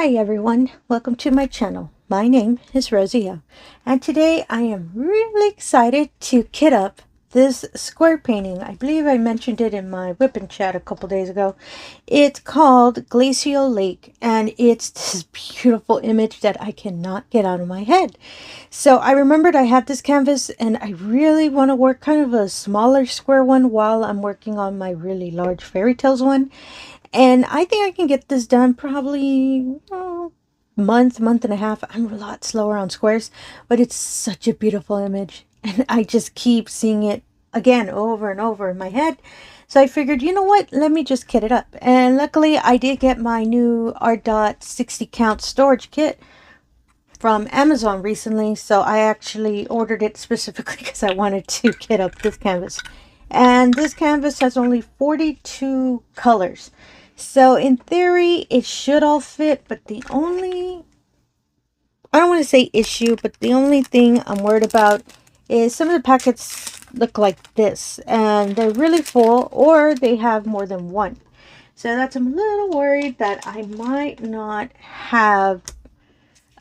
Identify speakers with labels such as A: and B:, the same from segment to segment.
A: Hi everyone, welcome to my channel. My name is Rosy O, and today I am really excited to kit up this square painting. I believe I mentioned it in my whipping chat a couple days ago. It's called Glacial Lake, and it's this beautiful image that I cannot get out of my head. So I remembered I have this canvas and I really want to work kind of a smaller square one while I'm working on my really large fairy tales one. And I think I can get this done probably month and a half. I'm a lot slower on squares, but it's such a beautiful image. And I just keep seeing it again over and over in my head. So I figured, you know what, let me just kit it up. And luckily I did get my new Art 60 count storage kit from Amazon recently. So I actually ordered it specifically because I wanted to kit up this canvas. And this canvas has only 42 colors. So in theory, it should all fit, but the only, I don't want to say issue, but the only thing I'm worried about is some of the packets look like this, and they're really full, or they have more than one. So that's, I'm a little worried that I might not have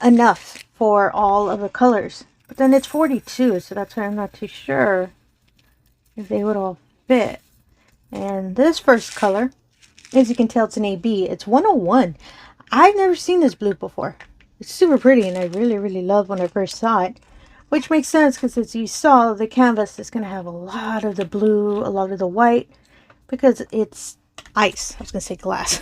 A: enough for all of the colors. But then it's 42, so that's why I'm not too sure if they would all fit. And this first color, as you can tell, it's an AB. It's 101. I've never seen this blue before. It's super pretty, and I really loved when I first saw it. Which makes sense, because as you saw, the canvas is going to have a lot of the blue, a lot of the white, because it's ice. I was going to say glass.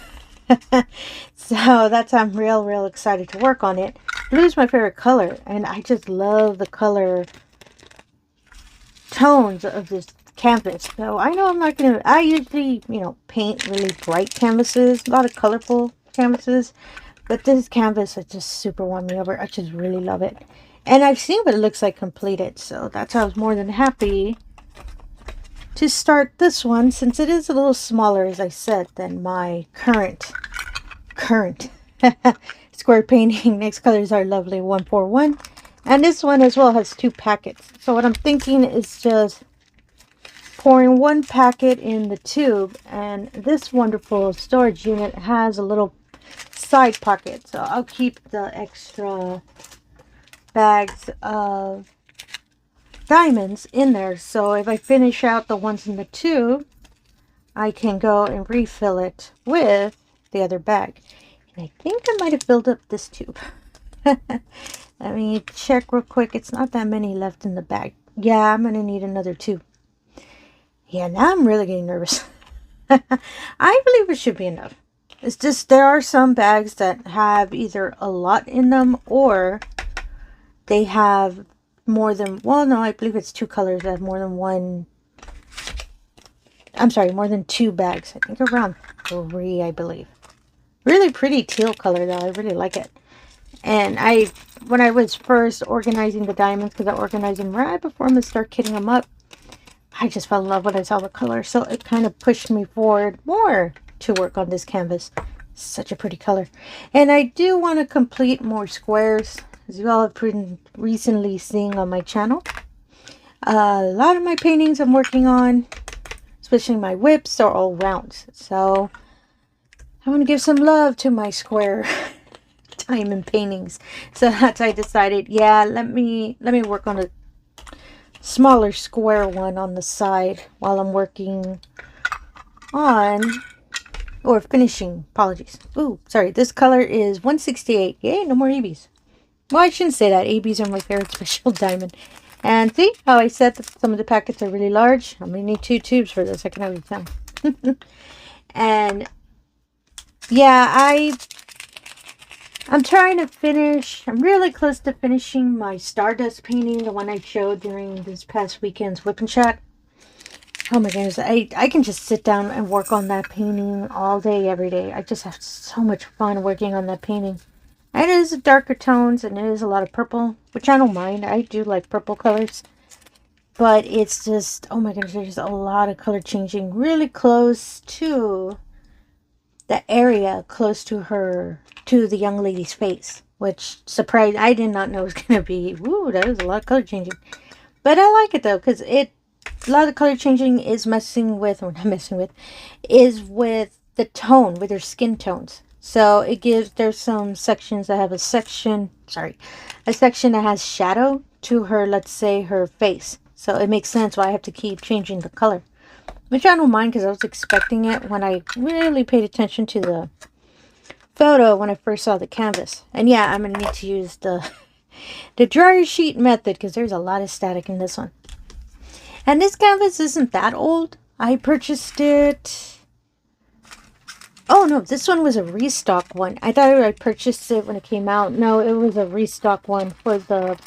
A: So that's why I'm real excited to work on it. Blue is my favorite color, and I just love the color tones of this canvas. So I know I'm not gonna, I usually, paint really bright canvases, a lot of colorful canvases, but this canvas has just super won me over. I just really love it, and I've seen what it looks like completed, so that's how I was more than happy to start this one, since it is a little smaller, as I said, than my current square painting. Next colors are lovely 141, and this one as well has 2 packets. So what I'm thinking is just pouring 1 packet in the tube, and this wonderful storage unit has a little side pocket, so I'll keep the extra bags of diamonds in there, so if I finish out the ones in the tube, I can go and refill it with the other bag. And I think I might have filled up this tube. Let me check real quick. It's not that many left in the bag. Yeah, I'm gonna need another 2. Yeah, now I'm really getting nervous. I believe it should be enough. It's just there are some bags that have either a lot in them, or they have more than, well, no, I believe it's 2 colors that have more than one. I'm sorry, more than 2 bags. I think around 3, I believe. Really pretty teal color though. I really like it. And when I was first organizing the diamonds, because I organized them right before I'm going to start kitting them up, I just fell in love when I saw the color, so it kind of pushed me forward more to work on this canvas. Such a pretty color. And I do want to complete more squares, as you all have been recently seeing on my channel. A lot of my paintings I'm working on, especially my whips, are all rounds. So I want to give some love to my square diamond paintings. So that's why I decided, yeah, let me work on a smaller square one on the side while I'm working on, or finishing, apologies. Ooh, sorry, this color is 168. Yay, no more ABs. Well, I shouldn't say that. ABs are my favorite special diamond. And see how I said that some of the packets are really large? I'm going to need 2 tubes for this. I can already tell. And yeah, I'm trying to finish, I'm really close to finishing my Stardust painting, the one I showed during this past weekend's whip and chat. Oh my goodness, I can just sit down and work on that painting all day, every day. I just have so much fun working on that painting. And it is darker tones, and it is a lot of purple, which I don't mind. I do like purple colors. But it's just, oh my goodness, there's a lot of color changing really close to the area close to the young lady's face, which surprised, I did not know it was gonna be. Woo, that is a lot of color changing, but I like it though, because a lot of color changing is messing with, or not messing with, is with the tone, with their skin tones. So it gives, there's some sections that have a section that has shadow to her, let's say her face. So it makes sense why I have to keep changing the color. Which I don't mind because I was expecting it when I really paid attention to the photo when I first saw the canvas. And yeah, I'm going to need to use the dryer sheet method because there's a lot of static in this one. And this canvas isn't that old. I purchased it... Oh no, this one was a restock one. I thought I purchased it when it came out. No, it was a restock one for the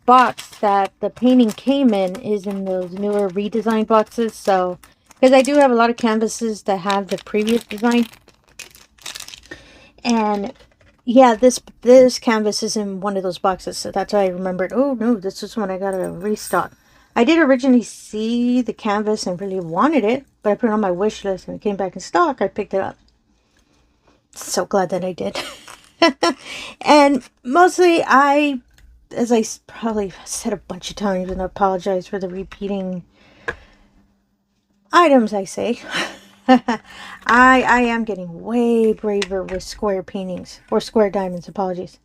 A: box that the painting came in, is in those newer redesigned boxes. So, because I do have a lot of canvases that have the previous design. And yeah, this canvas is in one of those boxes. So that's why I remembered, oh no, this is when I got a restock. I did originally see the canvas and really wanted it, but I put it on my wish list and it came back in stock. I picked it up. So glad that I did. And mostly as I probably said a bunch of times, and I apologize for the repeating items I say, I am getting way braver with square paintings, or square diamonds, apologies.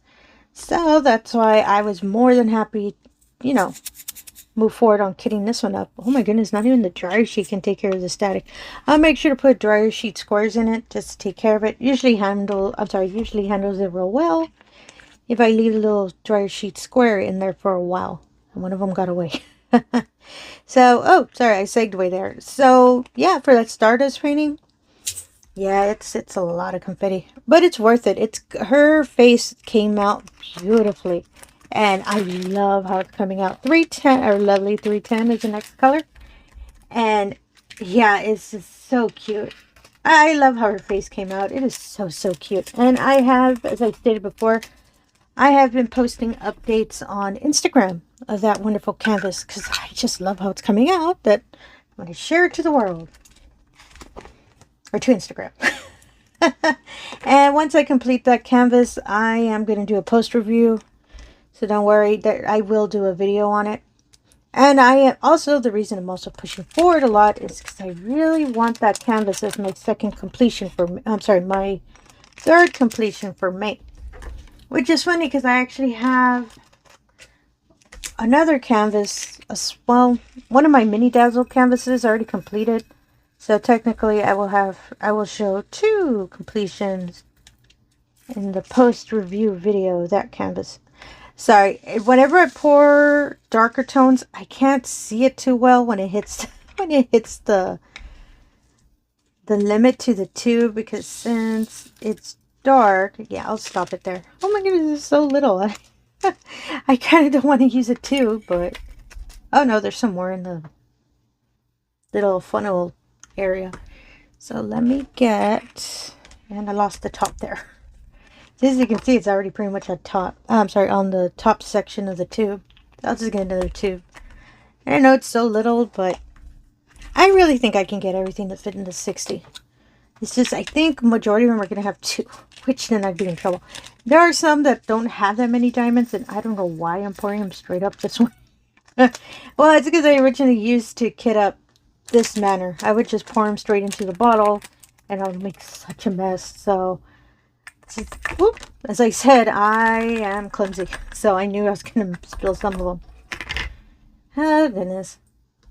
A: So that's why I was more than happy, you know, move forward on kitting this one up. Oh my goodness, not even the dryer sheet can take care of the static. I'll make sure to put dryer sheet squares in it just to take care of it. Usually handles it real well if I leave a little dryer sheet square in there for a while. And one of them got away. So, oh, sorry, I segued there. So, yeah, for that Stardust painting, yeah, it's a lot of confetti, but it's worth it. Her face came out beautifully, and I love how it's coming out. 310, or lovely 310 is the next color, and yeah, it's just so cute. I love how her face came out. It is so cute. And I have, as I stated before, I have been posting updates on Instagram of that wonderful canvas because I just love how it's coming out, that I'm going to share it to the world. Or to Instagram. And once I complete that canvas, I am going to do a post review. So don't worry, I will do a video on it. And I am also, the reason I'm also pushing forward a lot is because I really want that canvas as my second completion for, my third completion for May. Which is funny because I actually have another canvas, well, one of my mini dazzle canvases already completed. So technically I will show 2 completions in the post review video of that canvas. Sorry, whenever I pour darker tones, I can't see it too well when it hits the limit to the tube, because since it's dark, yeah, I'll stop it there. Oh my goodness, it's so little. I kind of don't want to use it too, but oh no, there's some more in the little funnel area. So let me get, and I lost the top there. As you can see, it's already pretty much at top. On the top section of the tube. I'll just get another tube. And I know it's so little, but I really think I can get everything to fit into 60. It's just, I think majority of them are going to have 2, which then I'd be in trouble. There are some that don't have that many diamonds, and I don't know why I'm pouring them straight up this way. Well, it's because I originally used to kit up this manner. I would just pour them straight into the bottle, and I would make such a mess. So, whoop, as I said, I am clumsy. So I knew I was going to spill some of them. Oh, goodness.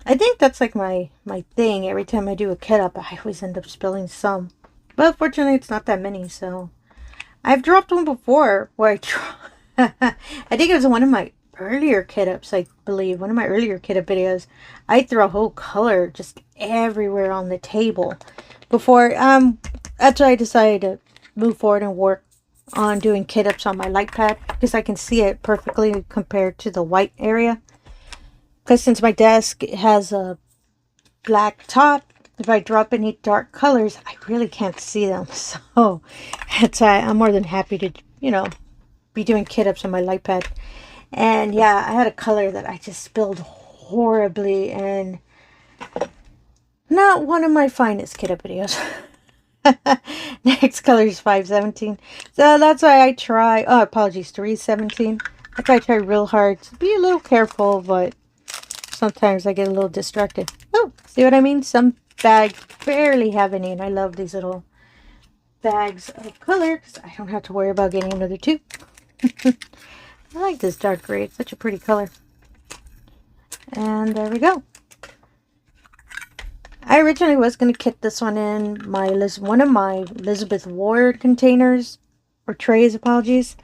A: I think that's like my thing. Every time I do a kit up, I always end up spilling some. But fortunately, it's not that many, so. I've dropped one before where I think it was one of my earlier kit ups, I believe. One of my earlier kit up videos. I threw a whole color just everywhere on the table. Before, that's why I decided to move forward and work on doing kit ups on my light pad. Because I can see it perfectly compared to the white area. Because since my desk has a black top, if I drop any dark colors, I really can't see them. So that's why I'm more than happy to, you know, be doing kit ups on my light pad. And yeah, I had a color that I just spilled horribly, and not one of my finest kit up videos. Next color is 517. So that's why I try, oh, apologies, 317. That's why I try real hard to be a little careful, but sometimes I get a little distracted. Oh, see what I mean? Some bags barely have any, and I love these little bags of color because I don't have to worry about getting another tube. I like this dark gray. It's such a pretty color. And there we go. I originally was going to kit this one in one of my Elizabeth Ward containers, or trays, apologies.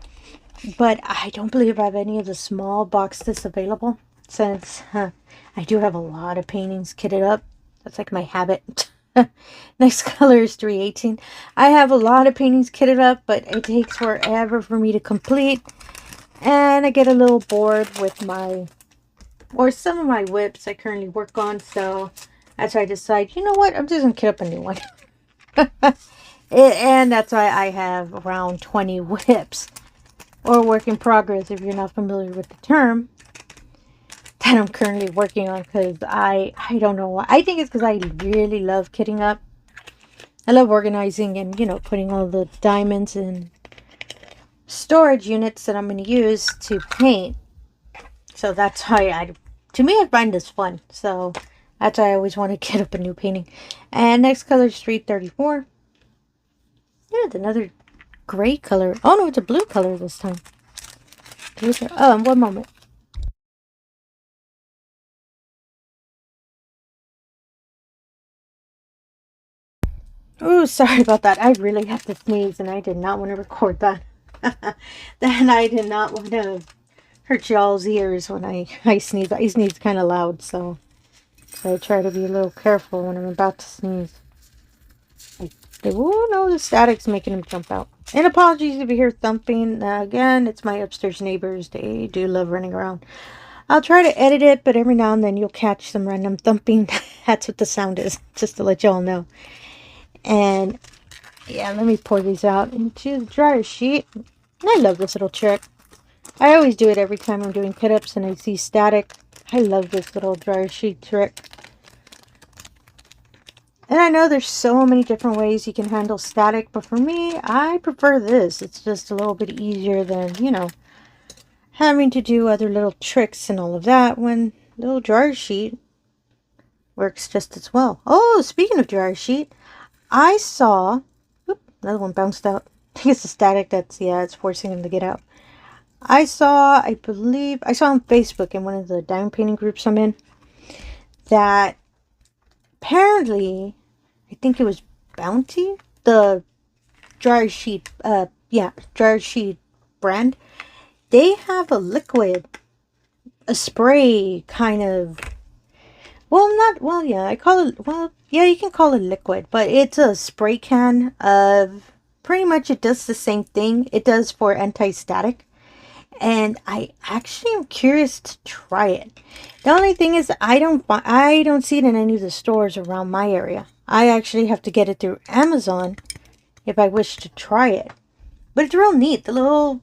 A: But I don't believe I have any of the small boxes available, since I do have a lot of paintings kitted up. That's like my habit. Next color is 318. I have a lot of paintings kitted up, but it takes forever for me to complete. And I get a little bored with some of my whips I currently work on, so that's why I decide, you know what, I'm just going to kit up a new one. And that's why I have around 20 whips, or work in progress if you're not familiar with the term, that I'm currently working on, because I don't know why. I think it's because I really love kitting up. I love organizing and, you know, putting all the diamonds in storage units that I'm going to use to paint. So that's why to me, I find this fun. So that's why I always want to kit up a new painting. And next color is 334. Yeah, it's another gray color. Oh no, it's a blue color this time. Oh, one moment. Oh, sorry about that. I really have to sneeze, and I did not want to record that. Then I did not want to hurt y'all's ears when I sneeze. I sneeze kind of loud, so I try to be a little careful when I'm about to sneeze. Oh no, the static's making him jump out. And apologies if you hear thumping. Again, it's my upstairs neighbors. They do love running around. I'll try to edit it, but every now and then you'll catch some random thumping. That's what the sound is, just to let y'all know. And yeah, let me pour these out into the dryer sheet. And I love this little trick. I always do it every time I'm doing kit-ups and I see static. I love this little dryer sheet trick. And I know there's so many different ways you can handle static, but for me, I prefer this. It's just a little bit easier than, you know, having to do other little tricks and all of that, when little dryer sheet works just as well. Oh, speaking of dryer sheet, I saw, oop, another one bounced out. I think it's the static that's, yeah, it's forcing him to get out. I saw on Facebook in one of the diamond painting groups I'm in, that apparently, I think it was Bounty, the dryer sheet, dryer sheet brand, they have a spray kind of, you can call it liquid, but it's a spray can of, pretty much it does the same thing it does for anti-static. And I actually am curious to try it. The only thing is I don't see it in any of the stores around my area. I actually have to get it through Amazon if I wish to try it. But it's real neat. The little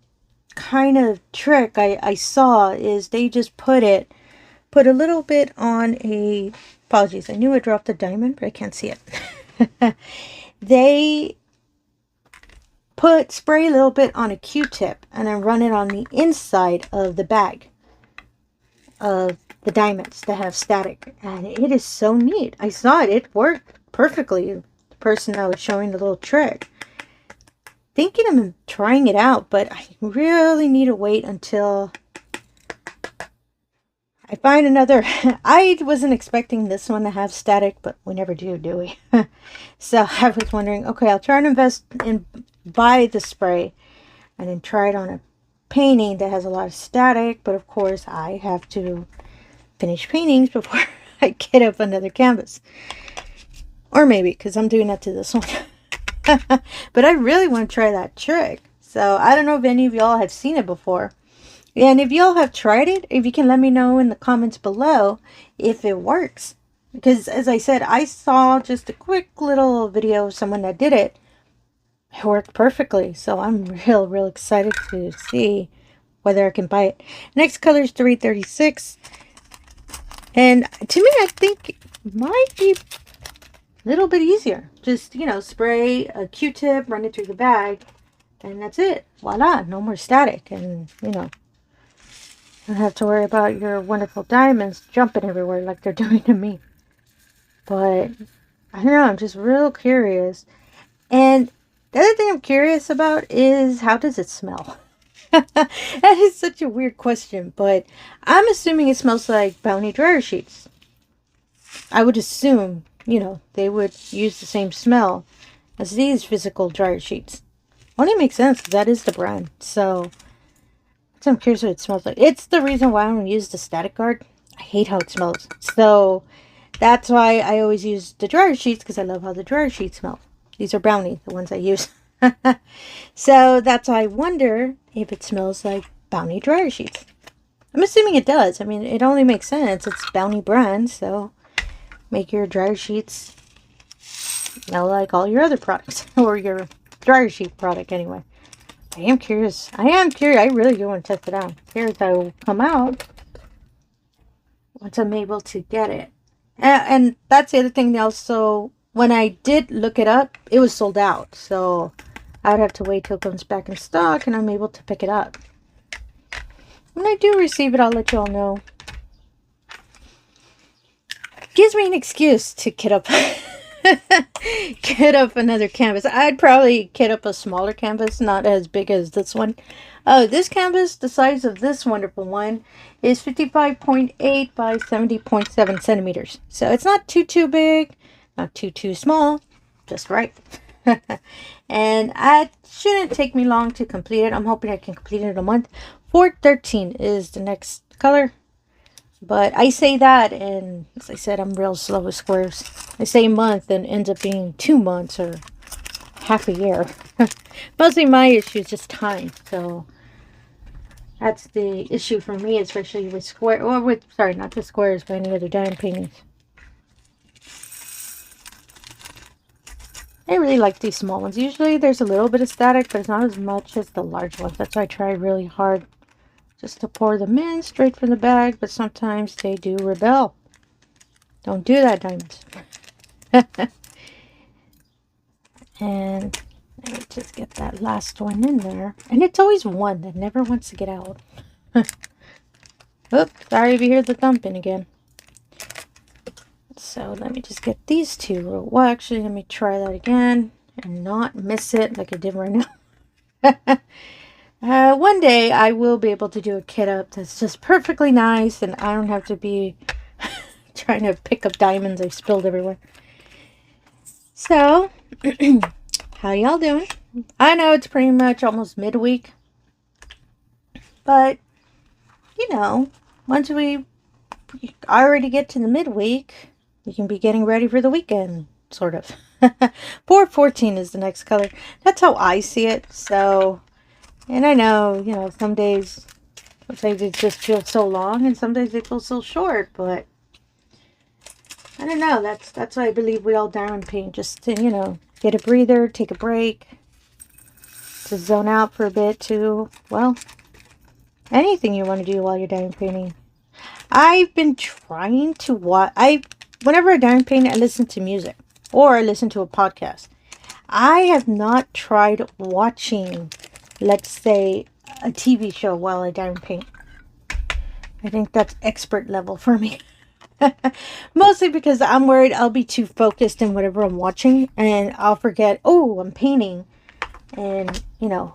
A: kind of trick I saw is they just put a little bit on a, apologies, I knew I dropped a diamond, but I can't see it. They spray a little bit on a Q-tip and then run it on the inside of the bag of the diamonds that have static, and it is so neat. I saw it worked perfectly. The person that was showing the little trick, thinking of trying it out, but I really need to wait until I find another. I wasn't expecting this one to have static, but we never do we? So I was wondering, okay, I'll try and invest in, buy the spray and then try it on a painting that has a lot of static, but of course I have to finish paintings before I get up another canvas, or maybe because I'm doing that to this one. But I really want to try that trick, so I don't know if any of y'all have seen it before, and if y'all have tried it, if you can let me know in the comments below if it works, because as I said, I saw just a quick little video of someone that did it. It worked perfectly, so I'm real excited to see whether I can buy it. Next color is 336, and to me, I think it might be a little bit easier. Just, you know, spray a Q-tip, run it through the bag, and that's it. Voila, no more static, and, you know, you don't have to worry about your wonderful diamonds jumping everywhere like they're doing to me. But I don't know, I'm just real curious. And The other thing I'm curious about is, how does it smell? That is such a weird question, but I'm assuming it smells like Bounty dryer sheets. I would assume, they would use the same smell as these physical dryer sheets. Only makes sense, because that is the brand. So I'm curious what it smells like. It's the reason why I don't use the static guard. I hate how it smells. So that's why I always use the dryer sheets, because I love how the dryer sheets smell. These are Bounty, the ones I use. So that's why I wonder if it smells like Bounty dryer sheets. I'm assuming it does. I mean, it only makes sense. It's Bounty brand, so make your dryer sheets smell like all your other products. Or your dryer sheet product, anyway. I am curious. I really do want to test it out. Curious how it will come out once I'm able to get it. And that's the other thing also. When I did look it up, it was sold out. So I would have to wait till it comes back in stock and I'm able to pick it up. When I do receive it, I'll let you all know. Gives me an excuse to kit up another canvas. I'd probably kit up a smaller canvas, not as big as this one. This canvas, the size of this wonderful one, is 55.8 by 70.7 centimeters. So it's not too big, not too small, just right. And it shouldn't take me long to complete it. I'm hoping I can complete it in a month. 413 is the next color. But I say that, and as I said, I'm real slow with squares. I say month and ends up being 2 months or half a year. Mostly my issue is just time. So that's the issue for me, especially with square, or with, sorry, not the squares, but any other diamond paintings. I really like these small ones. Usually there's a little bit of static, but it's not as much as the large ones. That's why I try really hard just to pour them in straight from the bag, but sometimes they do rebel. Don't do that, diamonds. And let me just get that last one in there. And it's always one that never wants to get out. Oops, sorry if you hear the thumping again. So let me just get these two. Well, actually, let me try that again and not miss it like I did right now. One day I will be able to do a kit up that's just perfectly nice and I don't have to be trying to pick up diamonds I spilled everywhere. So, how y'all doing? I know it's pretty much almost midweek, but once we already get to the midweek, we can be getting ready for the weekend, sort of. 414 is the next color. That's how I see it. So, and I know, some days it just feels so long and some days they feel so short, but I don't know. That's why I believe we all diamond paint, just to, get a breather, take a break, to zone out for a bit too. Well, anything you want to do while you're diamond painting. I've been trying to watch, whenever I diamond paint, I listen to music or I listen to a podcast. I have not tried watching, let's say, a TV show while I diamond paint. I think that's expert level for me. Mostly because I'm worried I'll be too focused in whatever I'm watching and I'll forget, oh, I'm painting, and,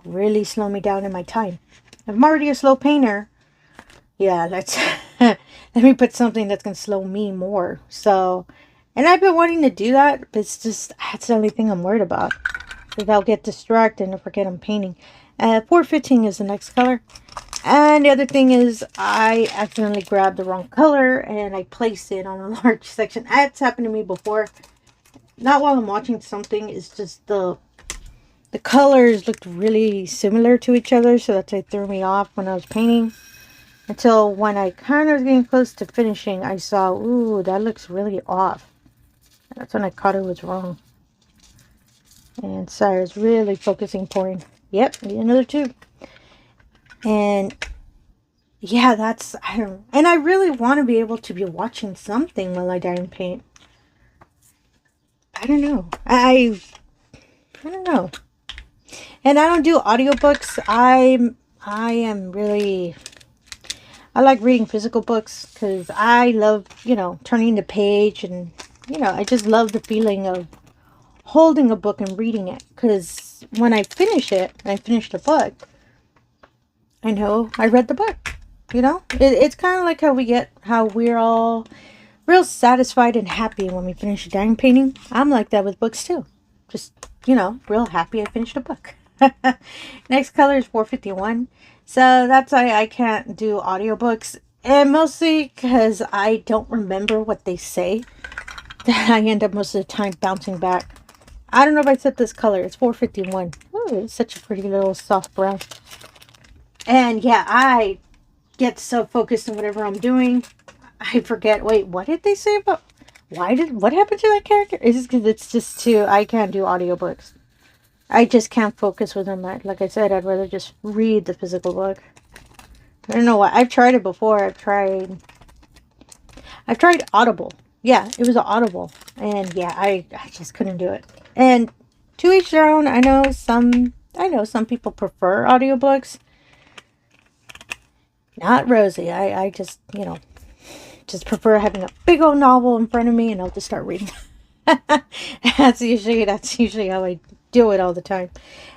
A: really slow me down in my time. If I'm already a slow painter, yeah, let's let me put something that's going to slow me more. So, and I've been wanting to do that, but that's the only thing I'm worried about. Because I'll get distracted and forget I'm painting. 415 is the next color. And the other thing is I accidentally grabbed the wrong color and I placed it on a large section. That's happened to me before. Not while I'm watching something. It's just the colors looked really similar to each other. So that's why it threw me off when I was painting. Until when I kind of was getting close to finishing, I saw, ooh, that looks really off. And that's when I caught it was wrong. And sorry, I was really focusing pouring. Yep, another tube. And yeah, and I really want to be able to be watching something while I diamond paint. I don't know. I don't know. And I don't do audiobooks. I like reading physical books because I love, turning the page and, I just love the feeling of holding a book and reading it. Because when I finish it, when I finish the book, I know I read the book. You know, it's kind of like how we're all real satisfied and happy when we finish a diamond painting. I'm like that with books too. Just, you know, real happy I finished a book. Next color is 451. So that's why I can't do audiobooks. And mostly because I don't remember what they say. That I end up most of the time bouncing back. I don't know if I said this color. It's 451. Oh, it's such a pretty little soft brown. And yeah, I get so focused on whatever I'm doing, I forget. Wait, what did they say about what happened to that character? Is it because it's just too, I can't do audiobooks. I just can't focus with them. Like I said, I'd rather just read the physical book. I don't know why. I've tried it before. I've tried Audible. Yeah, it was Audible. And yeah, I just couldn't do it. And to each their own. I know some people prefer audiobooks. Not Rosie. I just, you know, just prefer having a big old novel in front of me and I'll just start reading. That's usually how I do it all the time.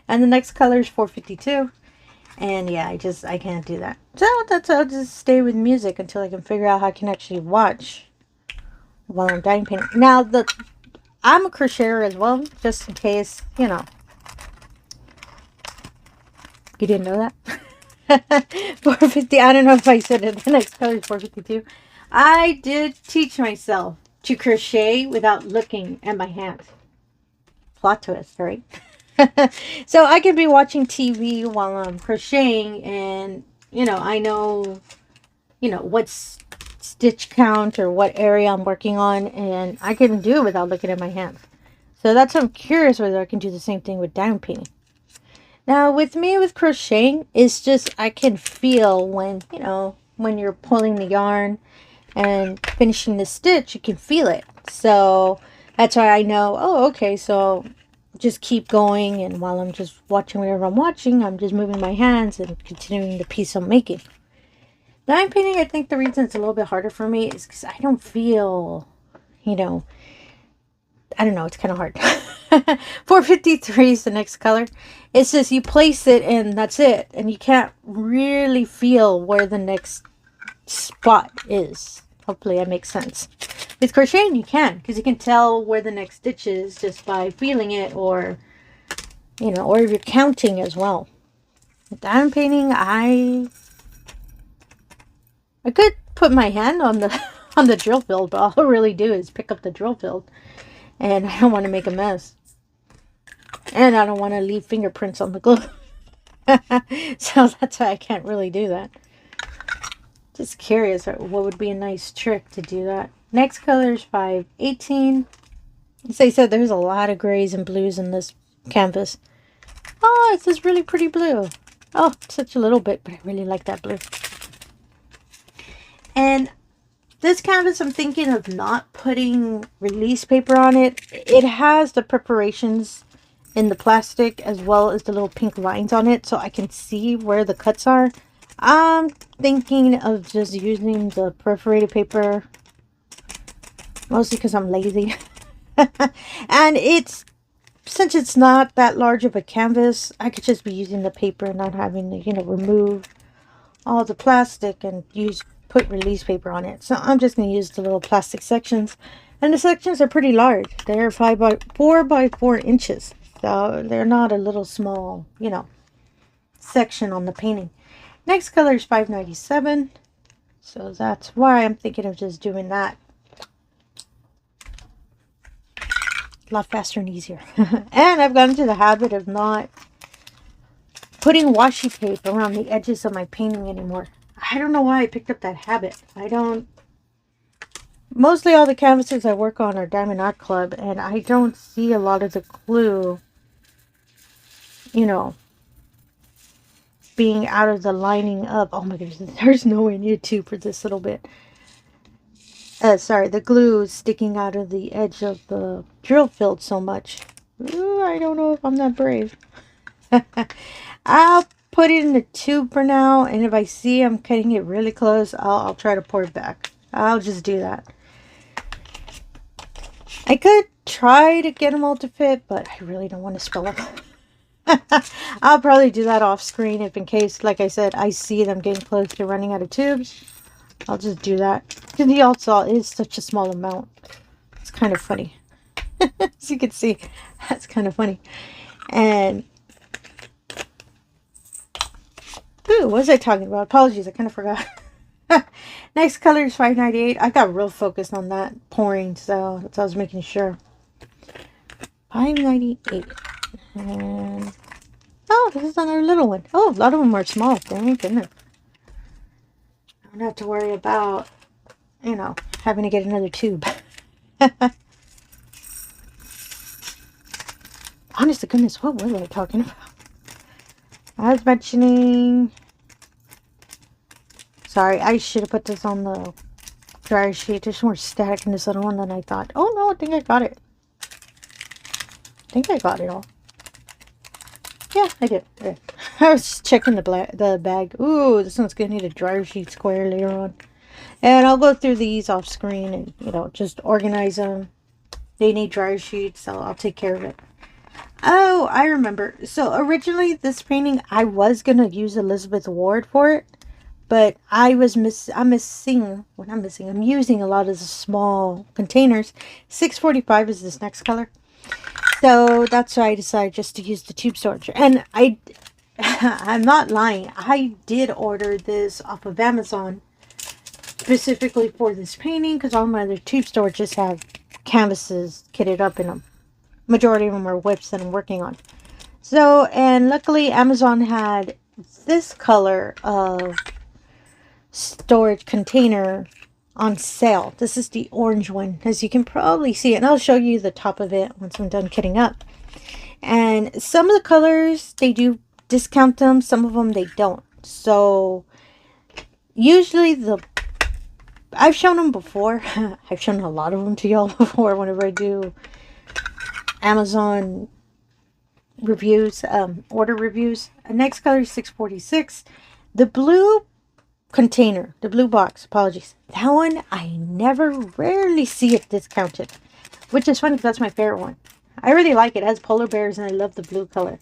A: And the next color is 452. And yeah, I can't do that. So I'll just stay with music until I can figure out how I can actually watch while I'm diamond painting. Now, I'm a crocheter as well, just in case, you know. You didn't know that? 450. I don't know if I said it. The next color is 452. I did teach myself to crochet without looking at my hands. Plot twist, right? So I could be watching TV while I'm crocheting, and you know, I know, you know, what's stitch count or what area I'm working on, and I can do it without looking at my hands. So that's why I'm curious whether I can do the same thing with diamond painting. Now, with me with crocheting, it's just I can feel when, you know, when you're pulling the yarn and finishing the stitch, you can feel it. So that's why I know, oh, okay, so just keep going, and while I'm just watching whatever I'm watching, I'm just moving my hands and continuing the piece I'm making. Diamond painting, I think the reason it's a little bit harder for me is because I don't feel, you know, I don't know, it's kind of hard. 453 is the next color. It's just you place it and that's it. And you can't really feel where the next spot is. Hopefully that makes sense. With crocheting you can, because you can tell where the next stitch is just by feeling it, or, you know, or if you're counting as well. With diamond painting, I could put my hand on the drill field, but all I really do is pick up the drill field. And I don't want to make a mess. And I don't want to leave fingerprints on the glue. So that's why I can't really do that. Just curious what would be a nice trick to do that. Next color is 518. As I said, there's a lot of grays and blues in this canvas. Oh, it's this really pretty blue. Oh, such a little bit, but I really like that blue. And this canvas, I'm thinking of not putting release paper on it. It has the preparations in the plastic as well as the little pink lines on it, so I can see where the cuts are. I'm thinking of just using the perforated paper, mostly because I'm lazy. And since it's not that large of a canvas, I could just be using the paper and not having to, you know, remove all the plastic and put release paper on it. So I'm just going to use the little plastic sections, and the sections are pretty large. They're 4 by 4 inches, so they're not a little small, you know, section on the painting. Next color is 597, so that's why I'm thinking of just doing that. A lot faster and easier. And I've gotten into the habit of not putting washi tape around the edges of my painting anymore. I don't know why I picked up that habit. Mostly all the canvases I work on are diamonddartclub, and I don't see a lot of the glue, you know, being out of the lining of, oh my goodness, there's no way near two for this little bit. Sorry, the glue is sticking out of the edge of the drill field so much. Ooh, I don't know if I'm that brave. I'll put it in the tube for now, and if I see I'm cutting it really close, I'll try to pour it back. I'll just do that. I could try to get them all to fit, but I really don't want to spill them. I'll probably do that off screen if in case, like I said, I see them getting close to running out of tubes. I'll just do that. Because the also is such a small amount. It's kind of funny. As you can see, that's kind of funny. And ooh, what was I talking about? Apologies, I kind of forgot. Next color is 598. I got real focused on that pouring, so that's what I was making sure. 598. And oh, this is another little one. Oh, a lot of them are small. Thank goodness. I don't have to worry about, you know, having to get another tube. Honest to goodness, what was I talking about? I was mentioning... Sorry, I should have put this on the dryer sheet. There's more static in this other one than I thought. Oh no, I think I got it. I think I got it all. Yeah, I did. Okay. I was just checking the bag. Ooh, this one's going to need a dryer sheet square later on. And I'll go through these off screen and, you know, just organize them. They need dryer sheets, so I'll take care of it. Oh, I remember. So originally this painting, I was going to use Elizabeth Ward for it. But I'm using a lot of the small containers. 645 is this next color. So that's why I decided just to use the tube storage. And I'm not lying. I did order this off of Amazon specifically for this painting because all my other tube storages have canvases kitted up in them. Majority of them are whips that I'm working on. So, and luckily Amazon had this color of storage container on sale. This is the orange one, as you can probably see, and I'll show you the top of it once I'm done kitting up. And some of the colors, they do discount them, some of them they don't. So usually I've shown them before. I've shown a lot of them to y'all before whenever I do Amazon reviews, order reviews. Next color is 646. The blue container, the blue box, apologies, that one I rarely see it discounted, which is funny because that's my favorite one. I really like it. It has polar bears and I love the blue color.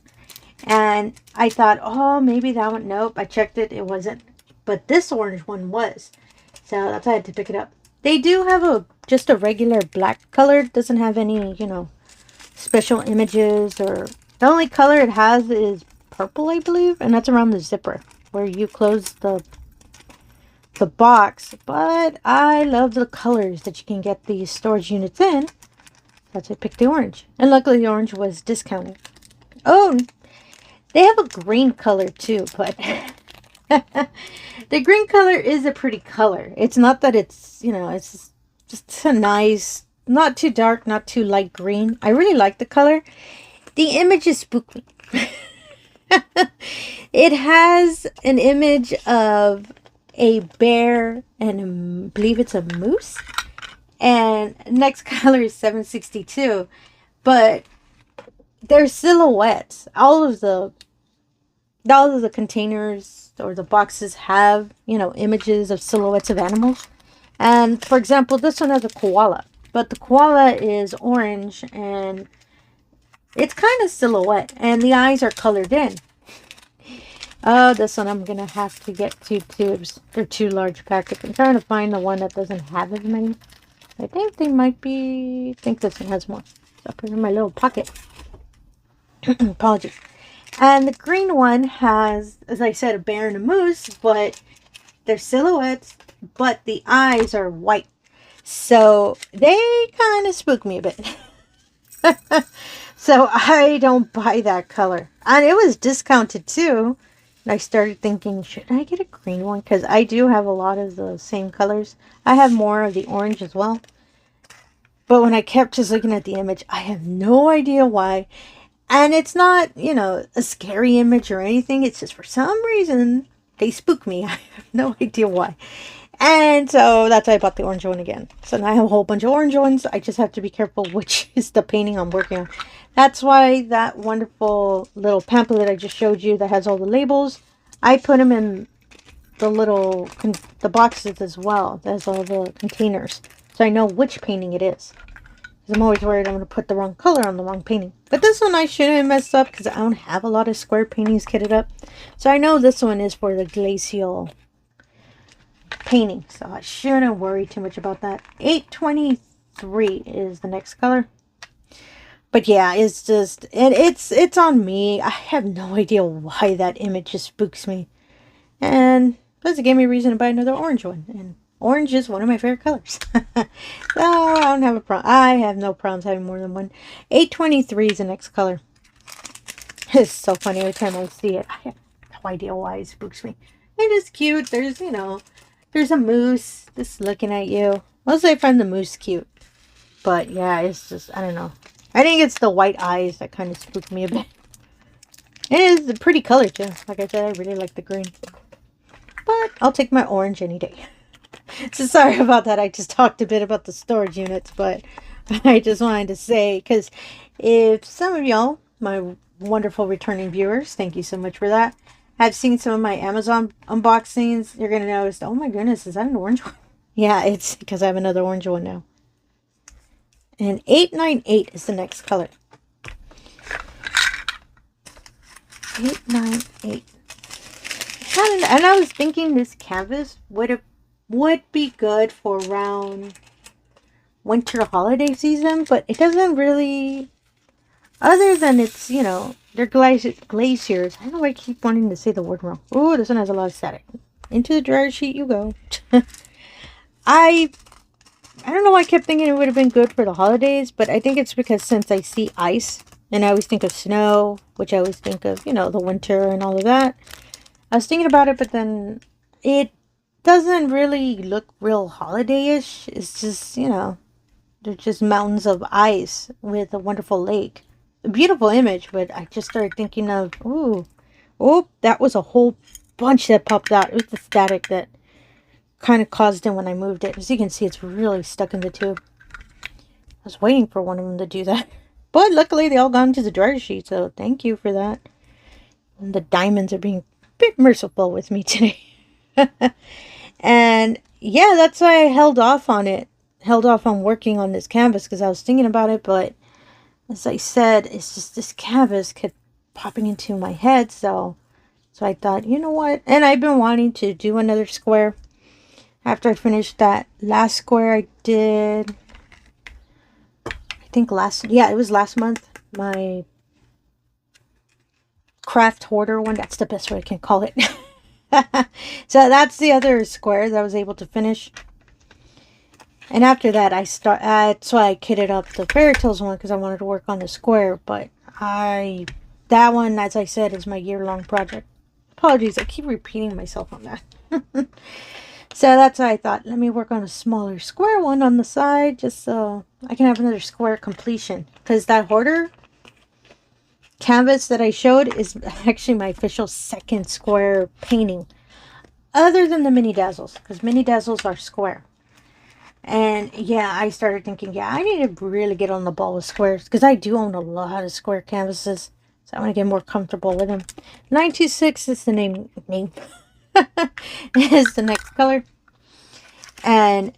A: And I thought, oh, maybe that one. Nope, I checked it, it wasn't, but this orange one was, so that's why I had to pick it up. They do have just a regular black color. It doesn't have any, you know, special images, or the only color it has is purple, I believe, and that's around the zipper where you close the box. But I love the colors that you can get these storage units in. That's why I picked the orange. And luckily the orange was discounted. Oh, they have a green color too, but the green color is a pretty color. It's not that it's, you know, it's just a nice, not too dark, not too light green. I really like the color. The image is spooky. It has an image of a bear and I believe it's a moose. And next color is 762. But they're silhouettes. All of the containers or the boxes have, you know, images of silhouettes of animals. And for example, this one has a koala, but the koala is orange and it's kind of silhouette and the eyes are colored in. Oh, this one I'm going to have to get 2 tubes. They're 2 large packets. I'm trying to find the one that doesn't have as many. I think they might be... I think this one has more. So I'll put it in my little pocket. Apologies. And the green one has, as I said, a bear and a moose, but they're silhouettes, but the eyes are white. So they kind of spook me a bit. So I don't buy that color. And it was discounted too. And I started thinking, should I get a green one? Because I do have a lot of the same colors. I have more of the orange as well. But when I kept just looking at the image, I have no idea why. And it's not, you know, a scary image or anything. It's just for some reason, they spook me. I have no idea why. And so that's why I bought the orange one again. So now I have a whole bunch of orange ones. I just have to be careful which is the painting I'm working on. That's why that wonderful little pamphlet I just showed you that has all the labels, I put them in the little, the boxes as well. That has all the containers. So I know which painting it is. I'm always worried I'm going to put the wrong color on the wrong painting. But this one I shouldn't have messed up because I don't have a lot of square paintings kitted up. So I know this one is for the Glacial painting. So I shouldn't worry too much about that. 823 is the next color. But yeah, it's just, it's on me. I have no idea why that image just spooks me. And plus it gave me a reason to buy another orange one. And orange is one of my favorite colors. So I don't have a problem. I have no problems having more than one. 823 is the next color. It's so funny every time I see it. I have no idea why it spooks me. It is cute. There's, you know, there's a moose just looking at you. Mostly I find the moose cute. But yeah, it's just, I don't know. I think it's the white eyes that kind of spook me a bit. It is a pretty color too. Like I said, I really like the green. But I'll take my orange any day. So sorry about that. I just talked a bit about the storage units. But I just wanted to say, because if some of y'all, my wonderful returning viewers, thank you so much for that, have seen some of my Amazon unboxings, you're going to notice, oh my goodness, is that an orange one? Yeah, it's because I have another orange one now. And 898 is the next color. 898. And I was thinking this canvas would be good for around winter holiday season, but it doesn't really, other than it's, you know, they're glaciers. I know I keep wanting to say the word wrong. Oh, this one has a lot of static. Into the dryer sheet you go. I don't know why I kept thinking it would have been good for the holidays, but I think it's because since I see ice, and I always think of snow, which I always think of, you know, the winter and all of that. I was thinking about it, but then it doesn't really look real holiday-ish. It's just, you know, they're just mountains of ice with a wonderful lake. A beautiful image, but I just started thinking of, ooh, oh, that was a whole bunch that popped out. It was the static that kind of caused it when I moved it. As you can see, it's really stuck in the tube. I was waiting for one of them to do that. But luckily, they all got into the dryer sheet, so thank you for that. And the diamonds are being a bit merciful with me today. And yeah, that's why I held off on it. Held off on working on this canvas because I was thinking about it. But as I said, it's just this canvas kept popping into my head. So I thought, you know what? And I've been wanting to do another square. After I finished that last square I did, I think it was last month, my craft hoarder one. That's the best way I can call it. So that's the other square that I was able to finish. And after that, that's why I kitted up the fairy tales one, because I wanted to work on the square. But that one, as I said, is my year-long project. Apologies, I keep repeating myself on that. So that's why I thought, let me work on a smaller square one on the side, just so I can have another square completion. Because that hoarder canvas that I showed is actually my official second square painting. Other than the mini dazzles, because mini dazzles are square. And yeah, I started thinking, yeah, I need to really get on the ball with squares. Because I do own a lot of square canvases. So I want to get more comfortable with them. 926 is the name. Is the next color. And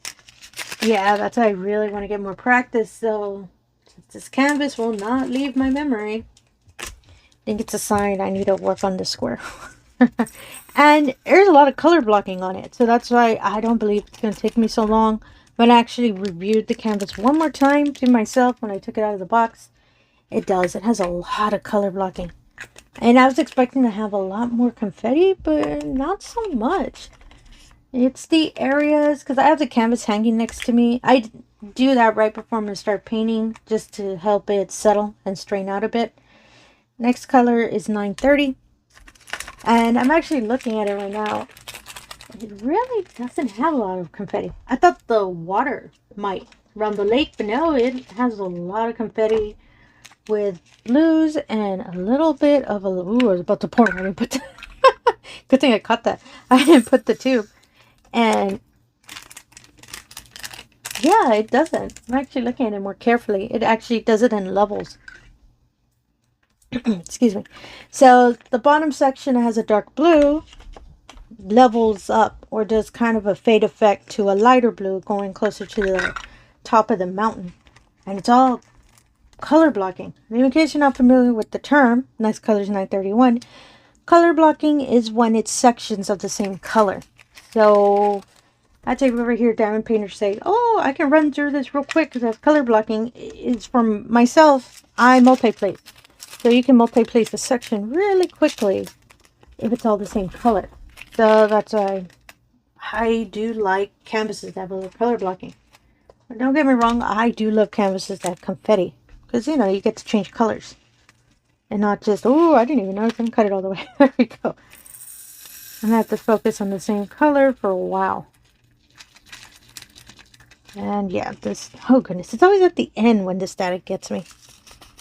A: yeah, that's why I really want to get more practice. So this canvas will not leave my memory. I think it's a sign I need to work on this square. And there's a lot of color blocking on it. So that's why I don't believe it's going to take me so long. But I actually reviewed the canvas one more time to myself when I took it out of the box. It does. It has a lot of color blocking. And I was expecting to have a lot more confetti, but not so much. It's the areas, because I have the canvas hanging next to me. I do that right before I'm going to start painting, just to help it settle and strain out a bit. Next color is 930. And I'm actually looking at it right now. It really doesn't have a lot of confetti. I thought the water might around the lake, but no, it has a lot of confetti. With blues and a little bit of a... Ooh, I was about to pour. I didn't put the... Good thing I caught that. I didn't put the tube. And yeah, it doesn't. I'm actually looking at it more carefully. It actually does it in levels. Excuse me. So the bottom section has a dark blue, levels up, or does kind of a fade effect to a lighter blue going closer to the top of the mountain. And it's all color blocking. And in case you're not familiar with the term, Nice Colors 931, color blocking is when it's sections of the same color. So I'd say if you ever hear diamond painters say, oh, I can run through this real quick because that's color blocking, is from myself. I multi-place. So you can multi-place a section really quickly if it's all the same color. So that's why I do like canvases that have a little color blocking. But don't get me wrong, I do love canvases that have confetti. Because, you know, you get to change colors. And not just, oh, I didn't even know I can cut it all the way. There we go. I'm going to have to focus on the same color for a while. And yeah, this, oh goodness, it's always at the end when the static gets me.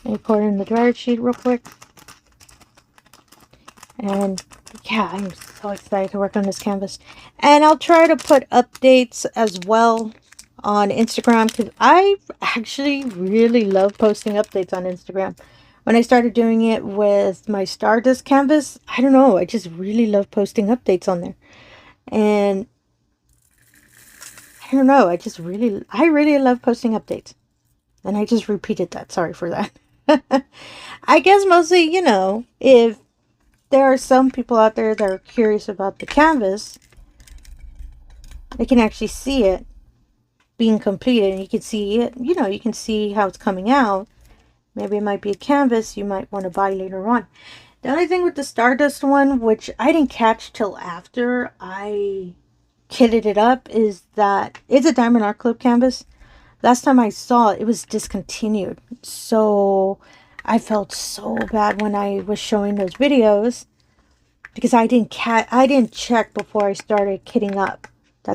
A: Let me pour it in the dryer sheet real quick. And yeah, I'm so excited to work on this canvas. And I'll try to put updates as well on Instagram, because I actually really love posting updates on Instagram. When I started doing it with my Stardust canvas, I don't know, I just really love posting updates on there. And I don't know, I really love posting updates. And I just repeated that, sorry for that. I guess mostly, you know, if there are some people out there that are curious about the canvas, they can actually see it being completed, and you can see it, you know, you can see how it's coming out. Maybe it might be a canvas you might want to buy later on. The only thing with the Stardust one, which I didn't catch till after I kitted it up, is that it's a diamondartclub canvas. Last time I saw it, it was discontinued. So I felt so bad when I was showing those videos, because I didn't check before I started kitting up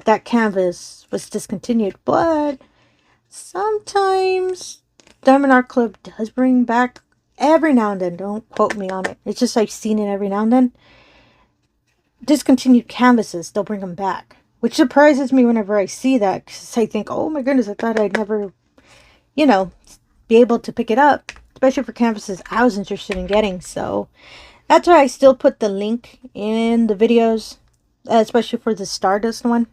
A: that canvas was discontinued. But sometimes diamondartclub does bring back, every now and then, don't quote me on it, it's just I've seen it every now and then, discontinued canvases, they'll bring them back, which surprises me whenever I see that, because I think, oh my goodness, I thought I'd never, you know, be able to pick it up, especially for canvases I was interested in getting. So that's why I still put the link in the videos, especially for the Stardust one,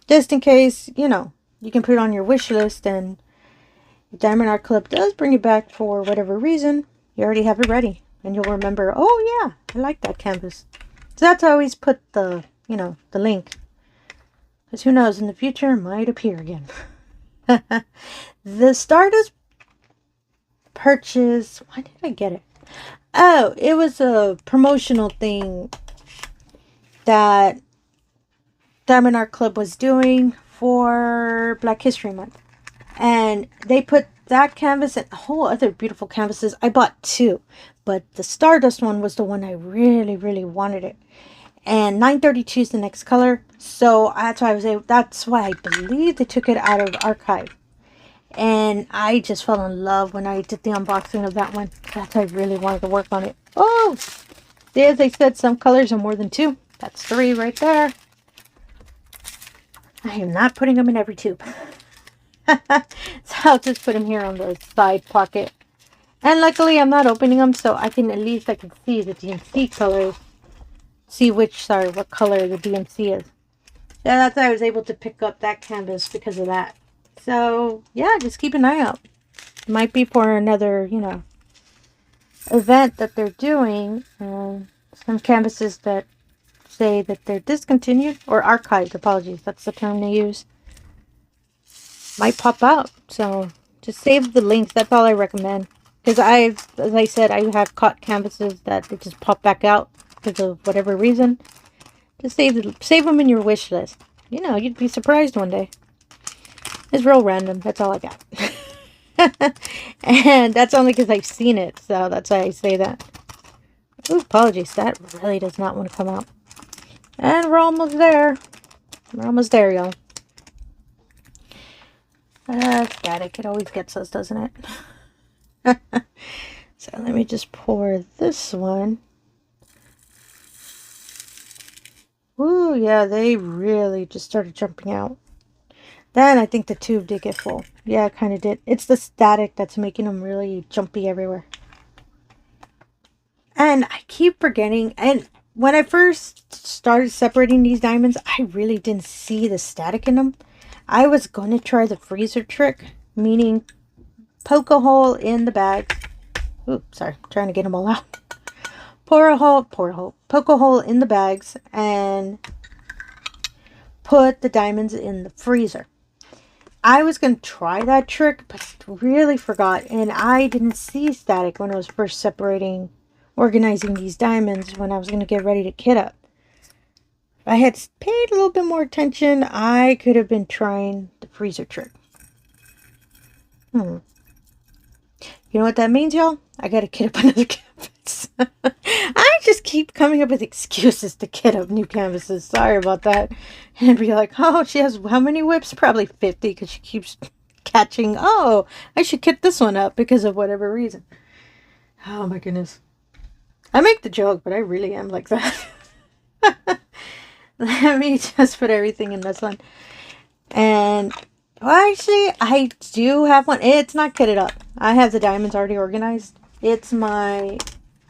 A: just in case, you know, you can put it on your wish list, and diamondartclub does bring it back for whatever reason, you already have it ready, and you'll remember, oh yeah, I like that canvas. So that's why I always put the, you know, the link, because who knows, in the future it might appear again. The Stardust purchase, why did I get it? Oh, it was a promotional thing that diamondartclub was doing for Black History Month. And they put that canvas and a whole other beautiful canvases. I bought two, but the Stardust one was the one I really, really wanted it. And 932 is the next color. So that's why that's why I believe they took it out of archive. And I just fell in love when I did the unboxing of that one. That's why I really wanted to work on it. Oh, as I said, some colors are more than two. That's three right there. I am not putting them in every tube. So I'll just put them here on the side pocket. And luckily I'm not opening them, so I can see the DMC colors. See what color the DMC is. Yeah, that's why I was able to pick up that canvas, because of that. So yeah, just keep an eye out. It might be for another, you know, event that they're doing. Some canvases that say that they're discontinued or archived, apologies, that's the term they use, might pop out. So just save the links, that's all I recommend, because as I said, I have caught canvases that they just pop back out because of whatever reason. Just save them in your wish list. You know, you'd be surprised one day. It's real random, that's all I got. And that's only because I've seen it, so that's why I say that. Ooh, apologies, that really does not want to come out. And we're almost there. We're almost there, y'all. Static. It always gets us, doesn't it? So let me just pour this one. Ooh, yeah, they really just started jumping out. Then I think the tube did get full. Yeah, it kind of did. It's the static that's making them really jumpy everywhere. And I keep forgetting, and when I first started separating these diamonds, I really didn't see the static in them. I was going to try the freezer trick, meaning poke a hole in the bags. Oops, sorry, I'm trying to get them all out. Poke a hole in the bags and put the diamonds in the freezer. I was going to try that trick, but really forgot. And I didn't see static when I was first organizing these diamonds when I was going to get ready to kit up. If I had paid a little bit more attention, I could have been trying the freezer trick. You know what that means, y'all? I got to kit up another canvas. I just keep coming up with excuses to kit up new canvases. Sorry about that. And be like, oh, she has how many whips? Probably 50, because she keeps catching, oh, I should kit this one up because of whatever reason. Oh my goodness. I make the joke, but I really am like that. Let me just put everything in this one. And, well, actually, I do have one. It's not kitted up. I have the diamonds already organized. It's I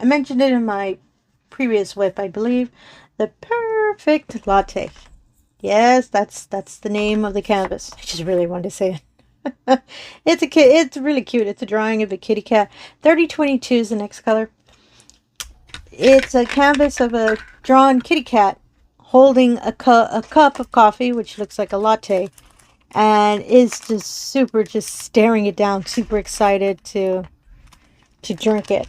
A: mentioned it in my previous whip, I believe. The Perfect Latte. Yes, that's the name of the canvas. I just really wanted to say it. It's really cute. It's a drawing of a kitty cat. 3022 is the next color. It's a canvas of a drawn kitty cat holding a cup of coffee, which looks like a latte, and is just staring it down, super excited to drink it.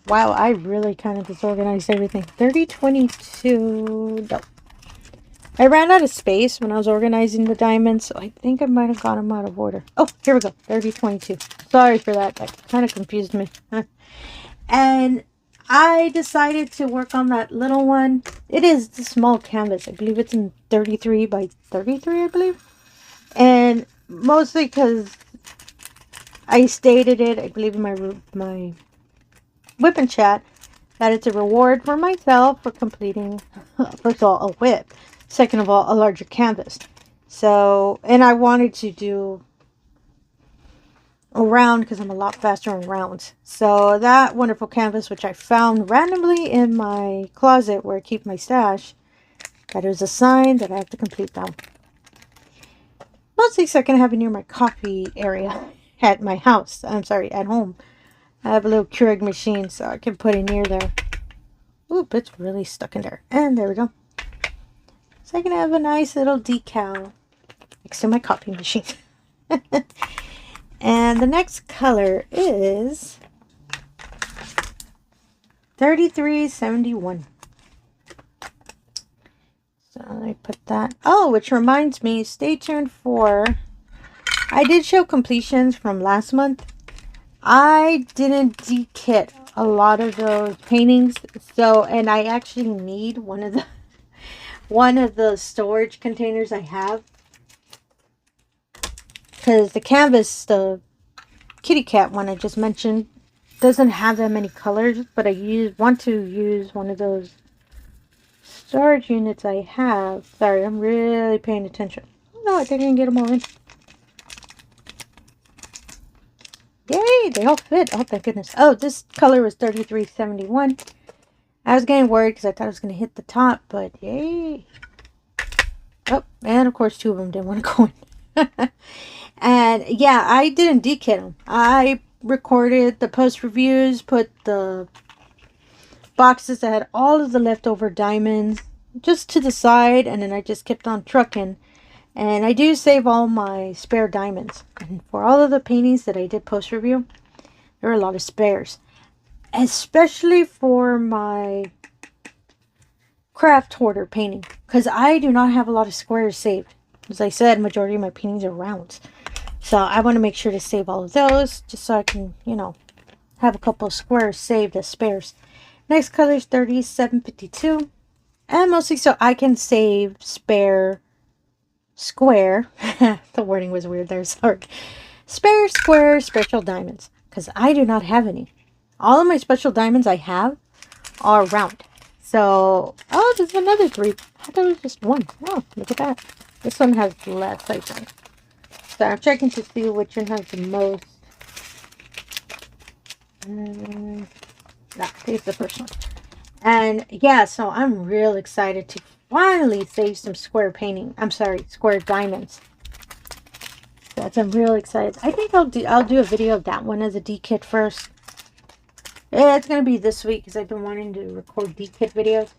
A: Wow, I really kind of disorganized everything. 3022. No. I ran out of space when I was organizing the diamonds, so I think I might have got them out of order. Oh, here we go. 3022. Sorry for that. That kind of confused me. And I decided to work on that little one. It is the small canvas. I believe it's in 33 by 33, I believe. And mostly because I stated it, I believe in my whip and chat, that it's a reward for myself for completing, first of all, a whip. Second of all, a larger canvas. So, and I wanted to do a round because I'm a lot faster on rounds. So that wonderful canvas, which I found randomly in my closet where I keep my stash, that is a sign that I have to complete them. Mostly so I can have it near my coffee area at my house. I'm sorry, at home. I have a little Keurig machine, so I can put it near there. Oop, it's really stuck in there. And there we go. So I can have a nice little decal next to my coffee machine. And the next color is 3371. So I put that. Oh, which reminds me, stay tuned for, I did show completions from last month. I didn't dekit a lot of those paintings, so, and I actually need one of the storage containers I have, because the canvas, the kitty cat one I just mentioned, doesn't have that many colors, but I want to use one of those storage units I have. Sorry, I'm really paying attention. Oh no, I think I can get them all in. Yay, they all fit. Oh, thank goodness. Oh, this color was 3371. I was getting worried because I thought I was going to hit the top, but yay. Oh, and of course, two of them didn't want to go in. And yeah, I didn't dekit them. I recorded the post reviews, put the boxes that had all of the leftover diamonds just to the side, and then I just kept on trucking. And I do save all my spare diamonds. And for all of the paintings that I did post review, there are a lot of spares. Especially for my craft hoarder painting, because I do not have a lot of squares saved. As I said, majority of my paintings are rounds. So I want to make sure to save all of those, just so I can, you know, have a couple of squares saved as spares. Next color is 3752. And mostly so I can save spare square. The wording was weird there, sorry. Spare square special diamonds, because I do not have any. All of my special diamonds I have are round. So, oh, there's another 3. I thought it was just 1. Oh, look at that. This one has less, I think. So I'm checking to see which one has the most. Here's the first one. And yeah, so I'm real excited to finally save some square painting. I'm sorry, square diamonds. So guys. I'm really excited. I think I'll do a video of that one as a D-kit first. Yeah, it's going to be this week because I've been wanting to record D-kit videos.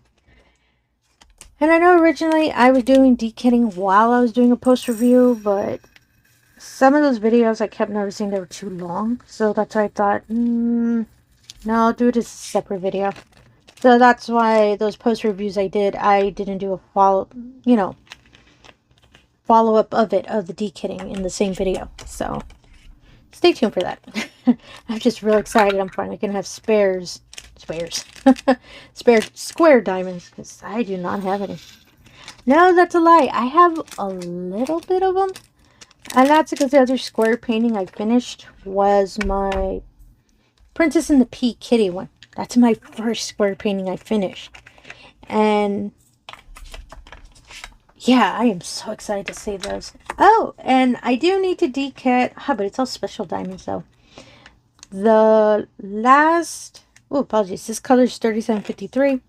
A: And I know originally I was doing D-kitting while I was doing a post review, but some of those videos I kept noticing they were too long. So that's why I thought, no, I'll do it as a separate video. So that's why those post reviews I didn't do a follow-up of the D-kitting in the same video. So stay tuned for that. I'm just real excited. I'm finally going to have spare square diamonds because I do not have any. No, that's a lie. I have a little bit of them. And that's because the other square painting I finished was my Princess and the Pea Kitty one. That's my first square painting I finished. And yeah, I am so excited to save those. Oh, and I do need to D-kit. But it's all special diamonds though. The last... Oh, apologies. This color is 3753.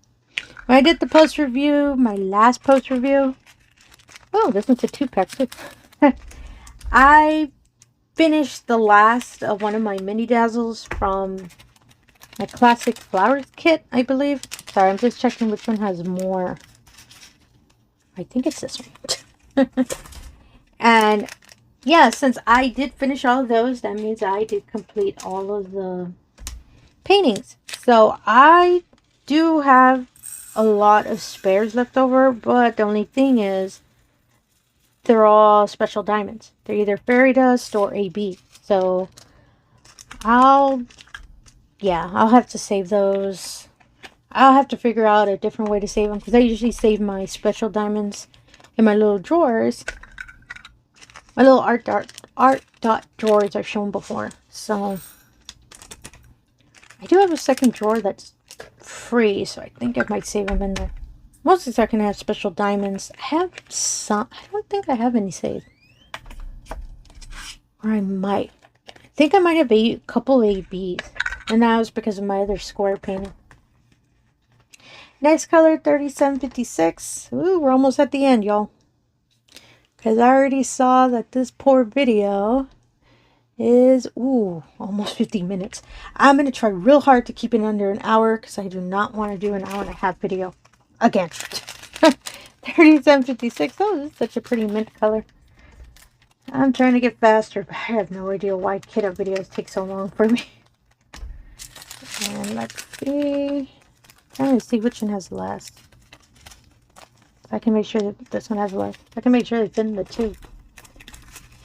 A: When I did the post review, my last post review... Oh, this one's a 2-pack too. I finished the last of one of my mini dazzles from my classic flowers kit, I believe. Sorry, I'm just checking which one has more. I think it's this one. And yeah, since I did finish all of those, that means I did complete all of the paintings. So I do have a lot of spares left over, but the only thing is they're all special diamonds. They're either fairy dust or AB. So I'll have to save those. I'll have to figure out a different way to save them because I usually save my special diamonds in my little drawers. My little art dot drawers I've shown before. So I do have a second drawer that's free, so I think I might save them in there. Mostly so I can have special diamonds. I have some. I don't think I have any saved. Or I might. I think I might have a couple ABs. And that was because of my other square painting. Next color, 3756. Ooh, we're almost at the end, y'all. Because I already saw that this poor video is, almost 50 minutes. I'm going to try real hard to keep it under an hour because I do not want to do an hour and a half video. Again. 3756. Oh, this is such a pretty mint color. I'm trying to get faster, but I have no idea why KitUp videos take so long for me. And let's see. Trying to see which one has less. I can make sure that this one has less. I can make sure they fit in the tube.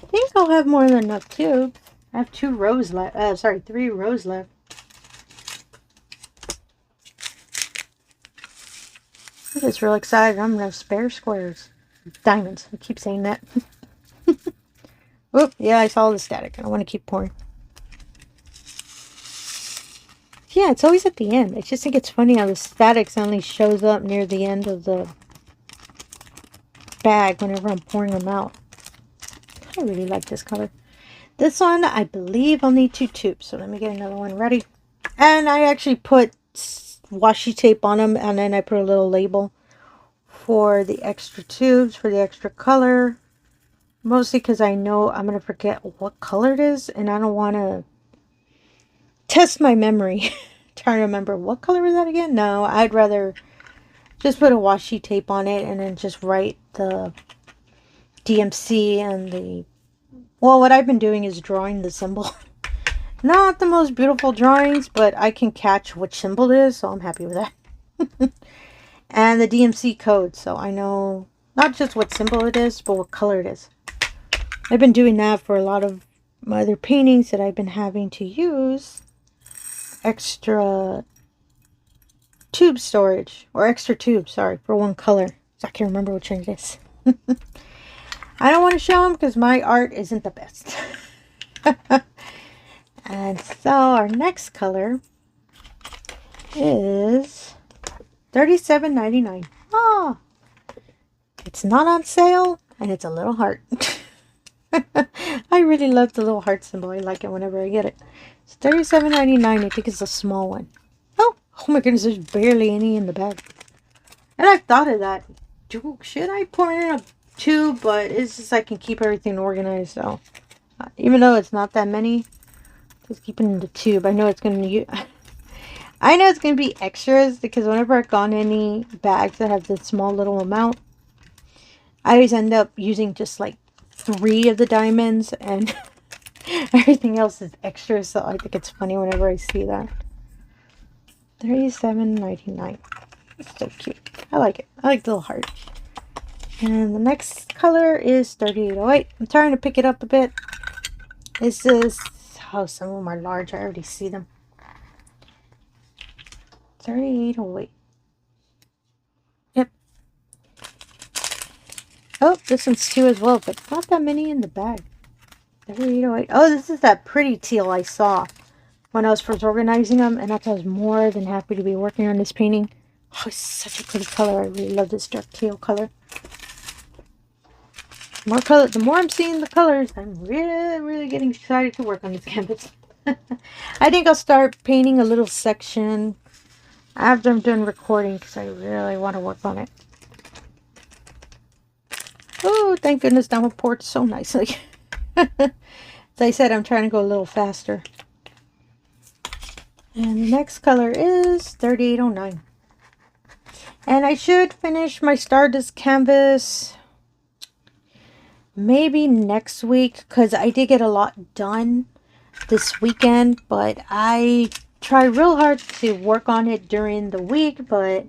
A: I think I'll have more than enough tubes. I have 3 rows left. I'm just real excited. I'm gonna have spare squares. Diamonds. I keep saying that. Oop, yeah, I saw the static. I don't want to keep pouring. Yeah, it's always at the end. I just think it's funny how the static only shows up near the end of the bag whenever I'm pouring them out. I really like this color. This one, I believe I'll need 2 tubes. So let me get another one ready. And I actually put washi tape on them. And then I put a little label for the extra tubes, for the extra color. Mostly because I know I'm going to forget what color it is. And I don't want to test my memory. Trying to remember what color was that again? No, I'd rather just put a washi tape on it and then just write the DMC and the... Well, what I've been doing is drawing the symbol. Not the most beautiful drawings, but I can catch which symbol it is, so I'm happy with that. And the DMC code, so I know not just what symbol it is, but what color it is. I've been doing that for a lot of my other paintings that I've been having to use extra tube storage, or extra tubes, sorry, for one color. So I can't remember which one it is. I don't want to show them because my art isn't the best. And so our next color is $37.99. Oh, it's not on sale and it's a little heart. I really love the little heart symbol. I like it whenever I get it. It's $37.99. I think it's a small one. Oh my goodness, there's barely any in the bag. And I've thought of that. Should I pour in a tube? But it's just I can keep everything organized. So Even though it's not that many, just keep it in the tube. I know it's going to I know it's going to be extras because whenever I've gone any bags that have this small little amount, I always end up using just like 3 of the diamonds and everything else is extra. So I think it's funny whenever I see that. $37.99. It's so cute. I like it. I like the little heart. And the next color is 3808. I'm trying to pick it up a bit. This is, oh, some of them are large. I already see them. 3808. Yep. Oh, this one's 2 as well, but not that many in the bag. 3808. Oh, this is that pretty teal I saw when I was first organizing them, and I was more than happy to be working on this painting. Oh, it's such a pretty color. I really love this dark teal color. More color. The more I'm seeing the colors, I'm really getting excited to work on this canvas. I think I'll start painting a little section after I'm done recording because I really want to work on it. Oh, thank goodness that one poured so nicely. As I said, I'm trying to go a little faster. And the next color is 3809. And I should finish my Stardust canvas maybe next week because I did get a lot done this weekend, but I try real hard to work on it during the week, but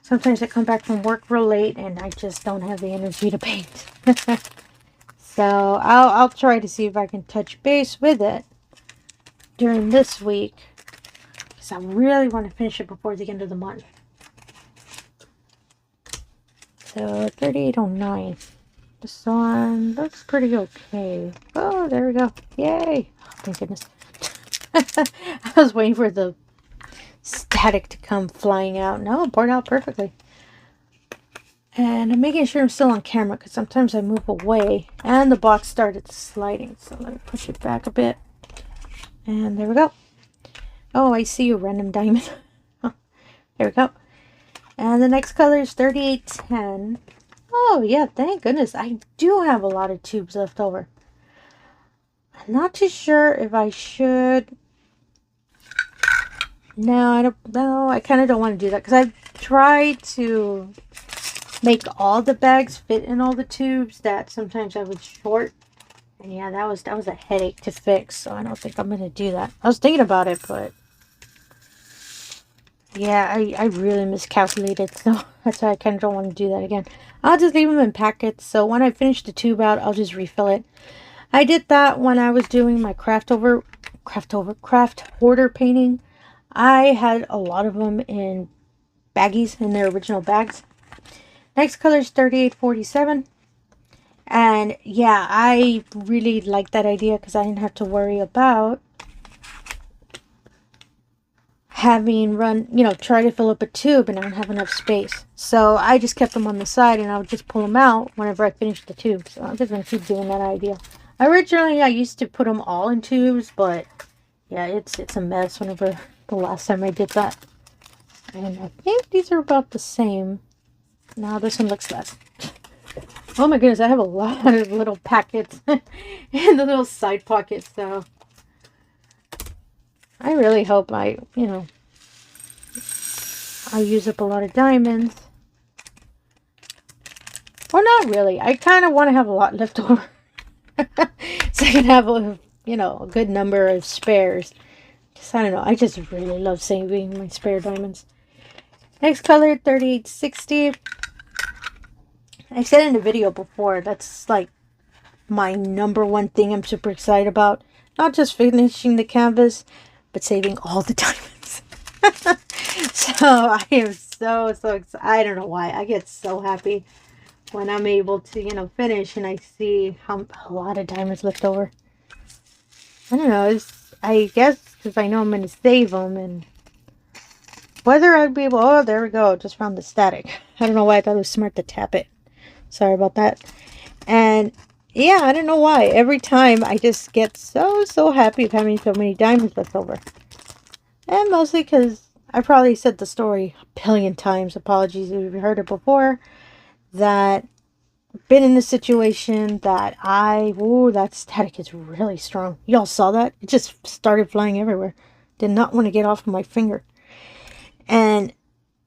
A: sometimes I come back from work real late and I just don't have the energy to paint. So I'll try to see if I can touch base with it during this week because I really want to finish it before the end of the month. So 3809. This one looks pretty okay. Oh, there we go. Yay. Oh, thank goodness. I was waiting for the static to come flying out. No, it poured out perfectly. And I'm making sure I'm still on camera because sometimes I move away and the box started sliding. So let me push it back a bit. And there we go. Oh, I see you, random diamond. There we go. And the next color is 3810. Oh, yeah, thank goodness. I do have a lot of tubes left over. I'm not too sure if I should. No, I don't know. I kind of don't want to do that because I've tried to make all the bags fit in all the tubes that sometimes I would short. And yeah, that was a headache to fix, so I don't think I'm going to do that. I was thinking about it, but yeah, I really miscalculated, so that's why I kind of don't want to do that again. I'll just leave them in packets, so when I finish the tube out, I'll just refill it. I did that when I was doing my craft hoarder painting. I had a lot of them in baggies, in their original bags. Next color is 3847. And yeah, I really like that idea because I didn't have to worry about having try to fill up a tube and I don't have enough space. So I just kept them on the side and I would just pull them out whenever I finished the tube. So I'm just going to keep doing that idea. Originally, I used to put them all in tubes, but yeah, it's a mess whenever the last time I did that. And I think these are about the same. Now this one looks less. Oh my goodness, I have a lot of little packets in the little side pockets, so I really hope I use up a lot of diamonds. Or not really. I kind of want to have a lot left over. So I can have a good number of spares. Just, I don't know. I just really love saving my spare diamonds. Next color, 3860. I said in the video before, that's like my #1 thing I'm super excited about. Not just finishing the canvas, but saving all the diamonds. So I am so excited. I don't know why. I get so happy when I'm able to, finish and I see a lot of diamonds left over. I don't know. I guess because I know I'm going to save them and whether I'd be able... Oh, there we go. Just found the static. I don't know why I thought it was smart to tap it. Sorry about that. And yeah, I don't know why. Every time I just get so happy of having so many diamonds left over. And mostly because I probably said the story a billion times. Apologies if you've heard it before. That been in a situation that that static is really strong. Y'all saw that? It just started flying everywhere. Did not want to get off of my finger. And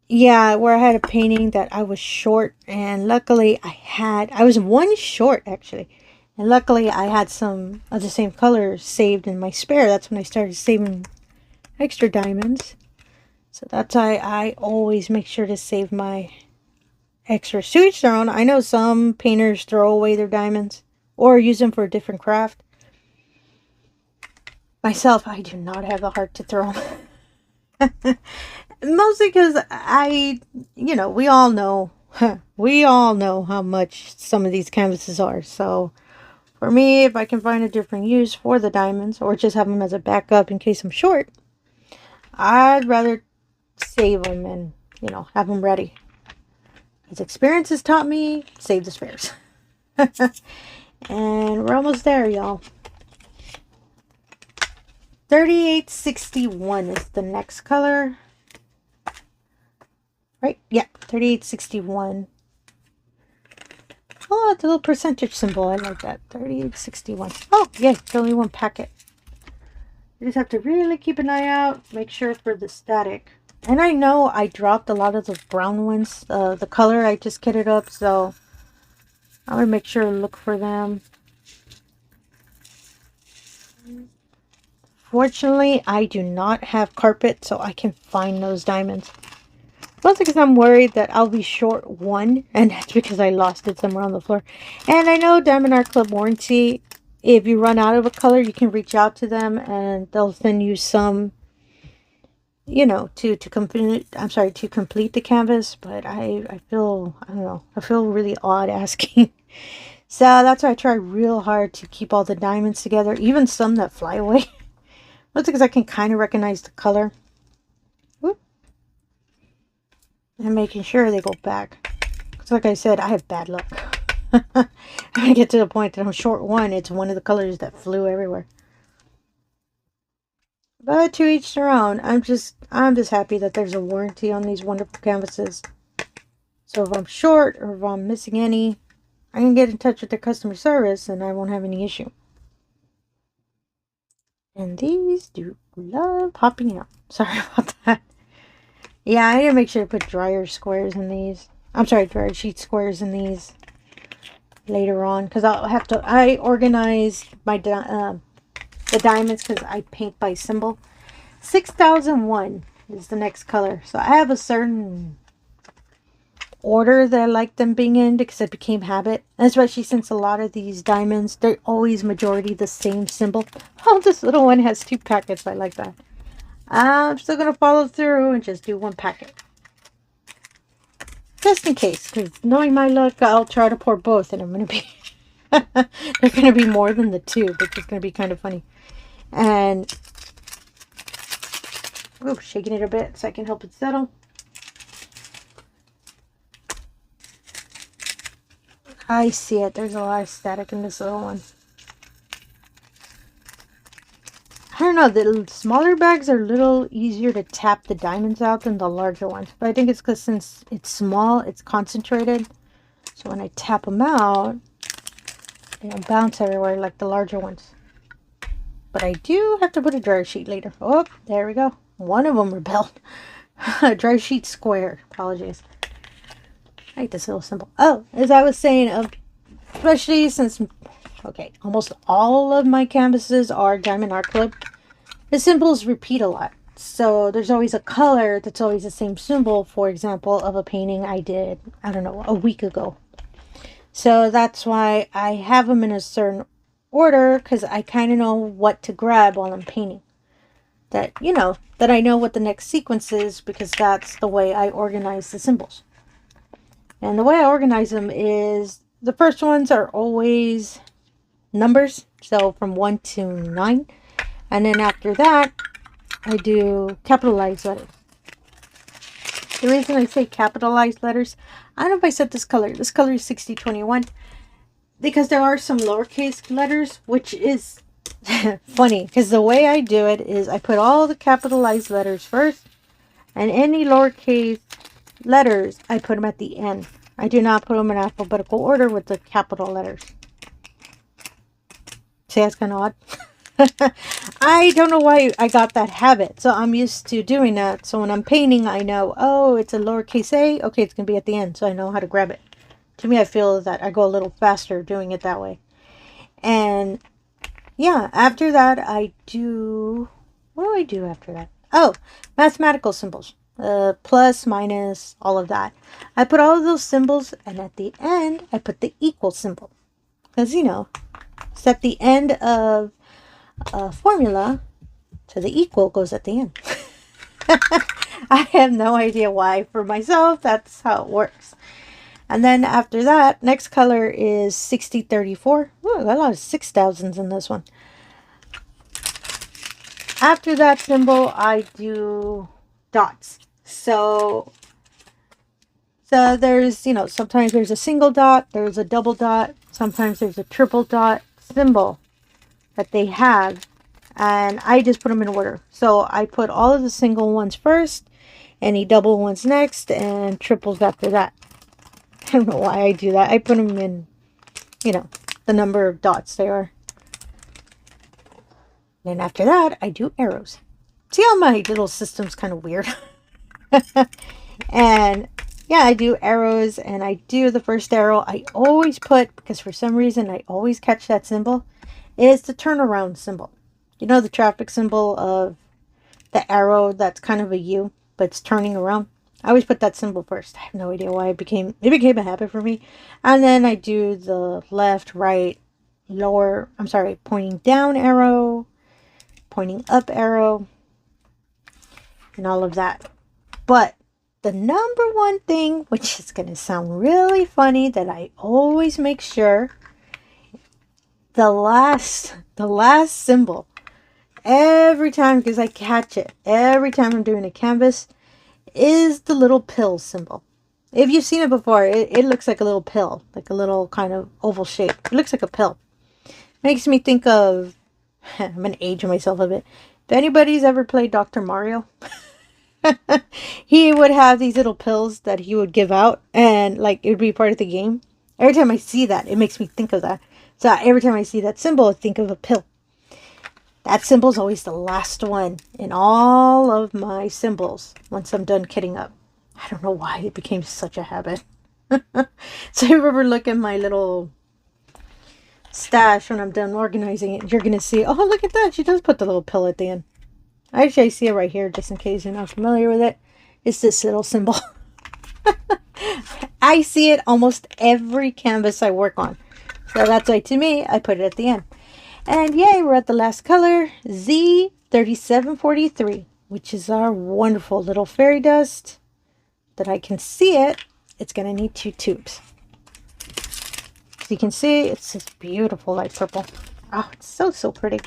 A: yeah, where I had a painting that I was short, and luckily I was one short actually. And luckily I had some of the same color saved in my spare. That's when I started saving extra diamonds. So that's why I always make sure to save my extra. To each their own. I know some painters throw away their diamonds or use them for a different craft. Myself, I do not have the heart to throw them. Mostly because we all know, we all know how much some of these canvases are. So for me, if I can find a different use for the diamonds or just have them as a backup in case I'm short, I'd rather save them and, have them ready. As experience has taught me, save the spares. And we're almost there, y'all. 3861 is the next color. Right? Yeah, 3861. Oh, the little percentage symbol. I like that. 3861. Oh, yeah, it's only one packet. You just have to really keep an eye out. Make sure for the static. And I know I dropped a lot of the brown ones. The color, I just kitted up. So I'm going to make sure to look for them. Fortunately, I do not have carpet, so I can find those diamonds. Mostly because I'm worried that I'll be short one, and that's because I lost it somewhere on the floor. And I know Diamondart warranty, if you run out of a color, you can reach out to them and they'll send you some, to complete. I'm sorry, to complete the canvas. But I don't know, I feel really odd asking. So that's why I try real hard to keep all the diamonds together, even some that fly away. Mostly because I can kind of recognize the color. Whoop. And making sure they go back. Because like I said, I have bad luck. I get to the point that I'm short one. It's one of the colors that flew everywhere. But to each their own. I'm just happy that there's a warranty on these wonderful canvases. So if I'm short or if I'm missing any, I can get in touch with their customer service and I won't have any issue. And these do love popping out. Sorry about that. Yeah, I need to make sure to put dryer squares in these. I'm sorry, dryer sheet squares in these later on. Because I organize my the diamonds because I paint by symbol. 6001 is the next color. So I have a certain order that I like them being in because it became habit, and especially since a lot of these diamonds, they're always majority the same symbol. Oh, this little one has 2 packets. I like that. I'm still gonna follow through and just do 1 packet just in case, because knowing my luck, I'll try to pour both and I'm gonna be they're gonna be more than the 2, which is gonna be kind of funny. And shaking it a bit so I can help it settle. I see it. There's a lot of static in this little one. I don't know. The smaller bags are a little easier to tap the diamonds out than the larger ones. But I think it's because since it's small, it's concentrated. So when I tap them out, they don't bounce everywhere like the larger ones. But I do have to put a dryer sheet later. Oh, there we go. One of them rebelled. A dryer sheet square. Apologies. I hate this little symbol. Oh, as I was saying, especially since, okay, almost all of my canvases are diamondartclub, the symbols repeat a lot. So there's always a color that's always the same symbol, for example, of a painting I did, I don't know, a week ago. So that's why I have them in a certain order, because I kind of know what to grab while I'm painting. That, that I know what the next sequence is, because that's the way I organize the symbols. And the way I organize them is the first ones are always numbers. So from 1 to 9. And then after that, I do capitalized letters. The reason I say capitalized letters, I don't know if I said this color. This color is 6021. Because there are some lowercase letters, which is funny. Because the way I do it is I put all the capitalized letters first. And any lowercase letters, I put them at the end. I do not put them in alphabetical order with the capital letters. See, that's kind of odd. I don't know why I got that habit. So I'm used to doing that. So when I'm painting, I know, oh, it's a lowercase a. Okay, it's going to be at the end. So I know how to grab it. To me, I feel that I go a little faster doing it that way. And yeah, after that, I do... What do I do after that? Oh, mathematical symbols. Plus, minus, all of that. I put all of those symbols, and at the end, I put the equal symbol. Because, you know, it's at the end of a formula, so the equal goes at the end. I have no idea why. For myself, that's how it works. And then after that, next color is 6034. Ooh, I got a lot of 6,000s in this one. After that symbol, I do dots. So there's, you know, sometimes there's a single dot, there's a double dot, sometimes there's a triple dot symbol that they have, and I just put them in order. So I put all of the single ones first, any double ones next, and triples after that. I don't know why I do that. I put them in, you know, the number of dots they are. Then after that, I do arrows. See how my little system's kind of weird? And yeah, I do arrows, and I do the first arrow. I always put, because for some reason I always catch that symbol, is the turnaround symbol. You know, the traffic symbol of the arrow that's kind of a U, but it's turning around. I always put that symbol first. I have no idea why it became a habit for me. And then I do the left, right, lower, I'm sorry, pointing down arrow, pointing up arrow, and all of that. But the number one thing, which is going to sound really funny, that I always make sure, the last symbol, every time, because I catch it every time I'm doing a canvas, is the little pill symbol. If you've seen it before, it looks like a little pill, like a little kind of oval shape. It looks like a pill. Makes me think of, I'm going to age myself a bit. If anybody's ever played Dr. Mario, he would have these little pills that he would give out, and like it would be part of the game. Every time I see that, it makes me think of that. So every time I see that symbol, I think of a pill. That symbol is always the last one in all of my symbols once I'm done kitting up. I don't know why it became such a habit. So if you ever look at my little stash when I'm done organizing it, you're going to see, oh, look at that. She does put the little pill at the end. Actually, I see it right here, just in case you're not familiar with it. It's this little symbol. I see it almost every canvas I work on. So that's why, to me, I put it at the end. And yay, we're at the last color, Z3743, which is our wonderful little fairy dust. That I can see it, it's going to need 2 tubes. As you can see, it's this beautiful light purple. Oh, it's so, so pretty.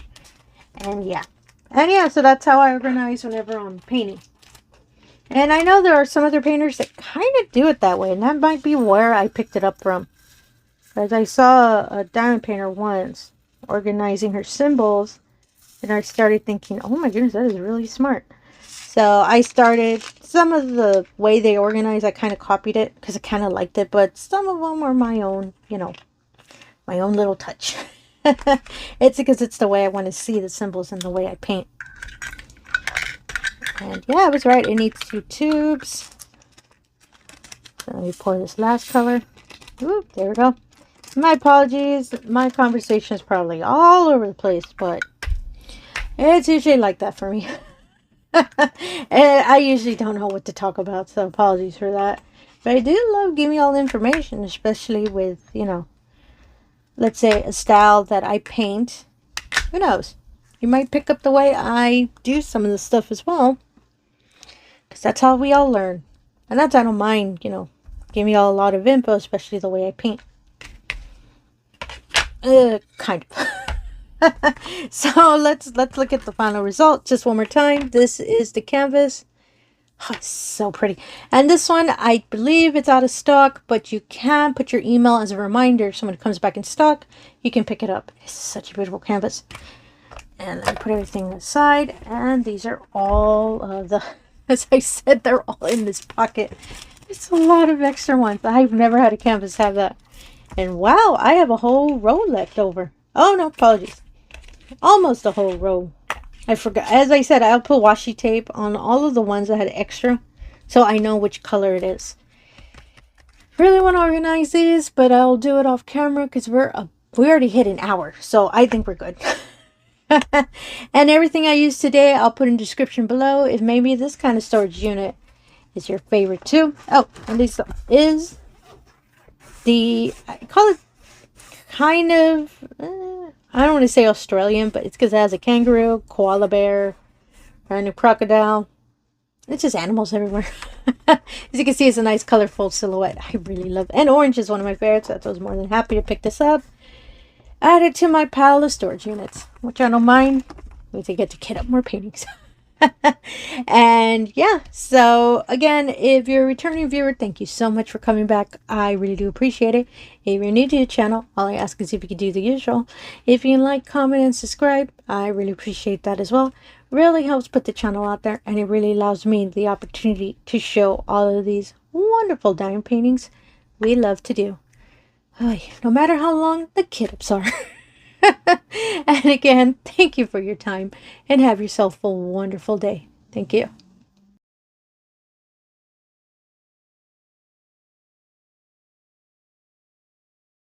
A: And yeah, so that's how I organize whenever I'm painting. And I know there are some other painters that kind of do it that way, and that might be where I picked it up from. As I saw a diamond painter once organizing her symbols, and I started thinking, oh my goodness, that is really smart. So I started, some of the way they organize, I kind of copied it because I kind of liked it, but some of them were my own, you know, my own little touch. It's because it's the way I want to see the symbols and the way I paint. And yeah, I was right. It needs 2 tubes. So let me pour this last color. Ooh, there we go. My apologies. My conversation is probably all over the place, but it's usually like that for me. And I usually don't know what to talk about, so apologies for that. But I do love giving you all the information, especially with, you know, let's say a style that I paint. Who knows? You might pick up the way I do some of the stuff as well. Because that's how we all learn. And that's, I don't mind, you know, giving you all a lot of info, especially the way I paint. Kind of. So let's look at the final result just one more time. This is the canvas. Oh, it's so pretty. And this one, I believe it's out of stock, but you can put your email as a reminder. So when it comes back in stock, you can pick it up. It's such a beautiful canvas. And let me put everything aside. And these are all of the, as I said, they're all in this pocket. It's a lot of extra ones. I've never had a canvas have that. And wow, I have a whole row left over. Oh no, apologies. Almost a whole row. I forgot. As I said, I'll put washi tape on all of the ones that had extra, so I know which color it is. Really want to organize these, but I'll do it off camera because we already hit an hour, so I think we're good. And everything I used today, I'll put in the description below. If maybe this kind of storage unit is your favorite too. Oh, and this is the, I call it kind of, I don't want to say Australian, but it's because it has a kangaroo, koala bear, and a crocodile. It's just animals everywhere. As you can see, it's a nice colorful silhouette. I really love it. And orange is one of my favorites. So I was more than happy to pick this up. Add it to my pile of storage units, which I don't mind. We get to kit up more paintings. And yeah, so again, if you're a returning viewer, thank you so much for coming back. I really do appreciate it. If you're new to the channel, all I ask is if you could do the usual. If you can like, comment, and subscribe, I really appreciate that as well. Really helps put the channel out there, and it really allows me the opportunity to show all of these wonderful diamond paintings we love to do. No matter how long the kit-ups are. And again, thank you for your time, and have yourself a wonderful day. Thank you.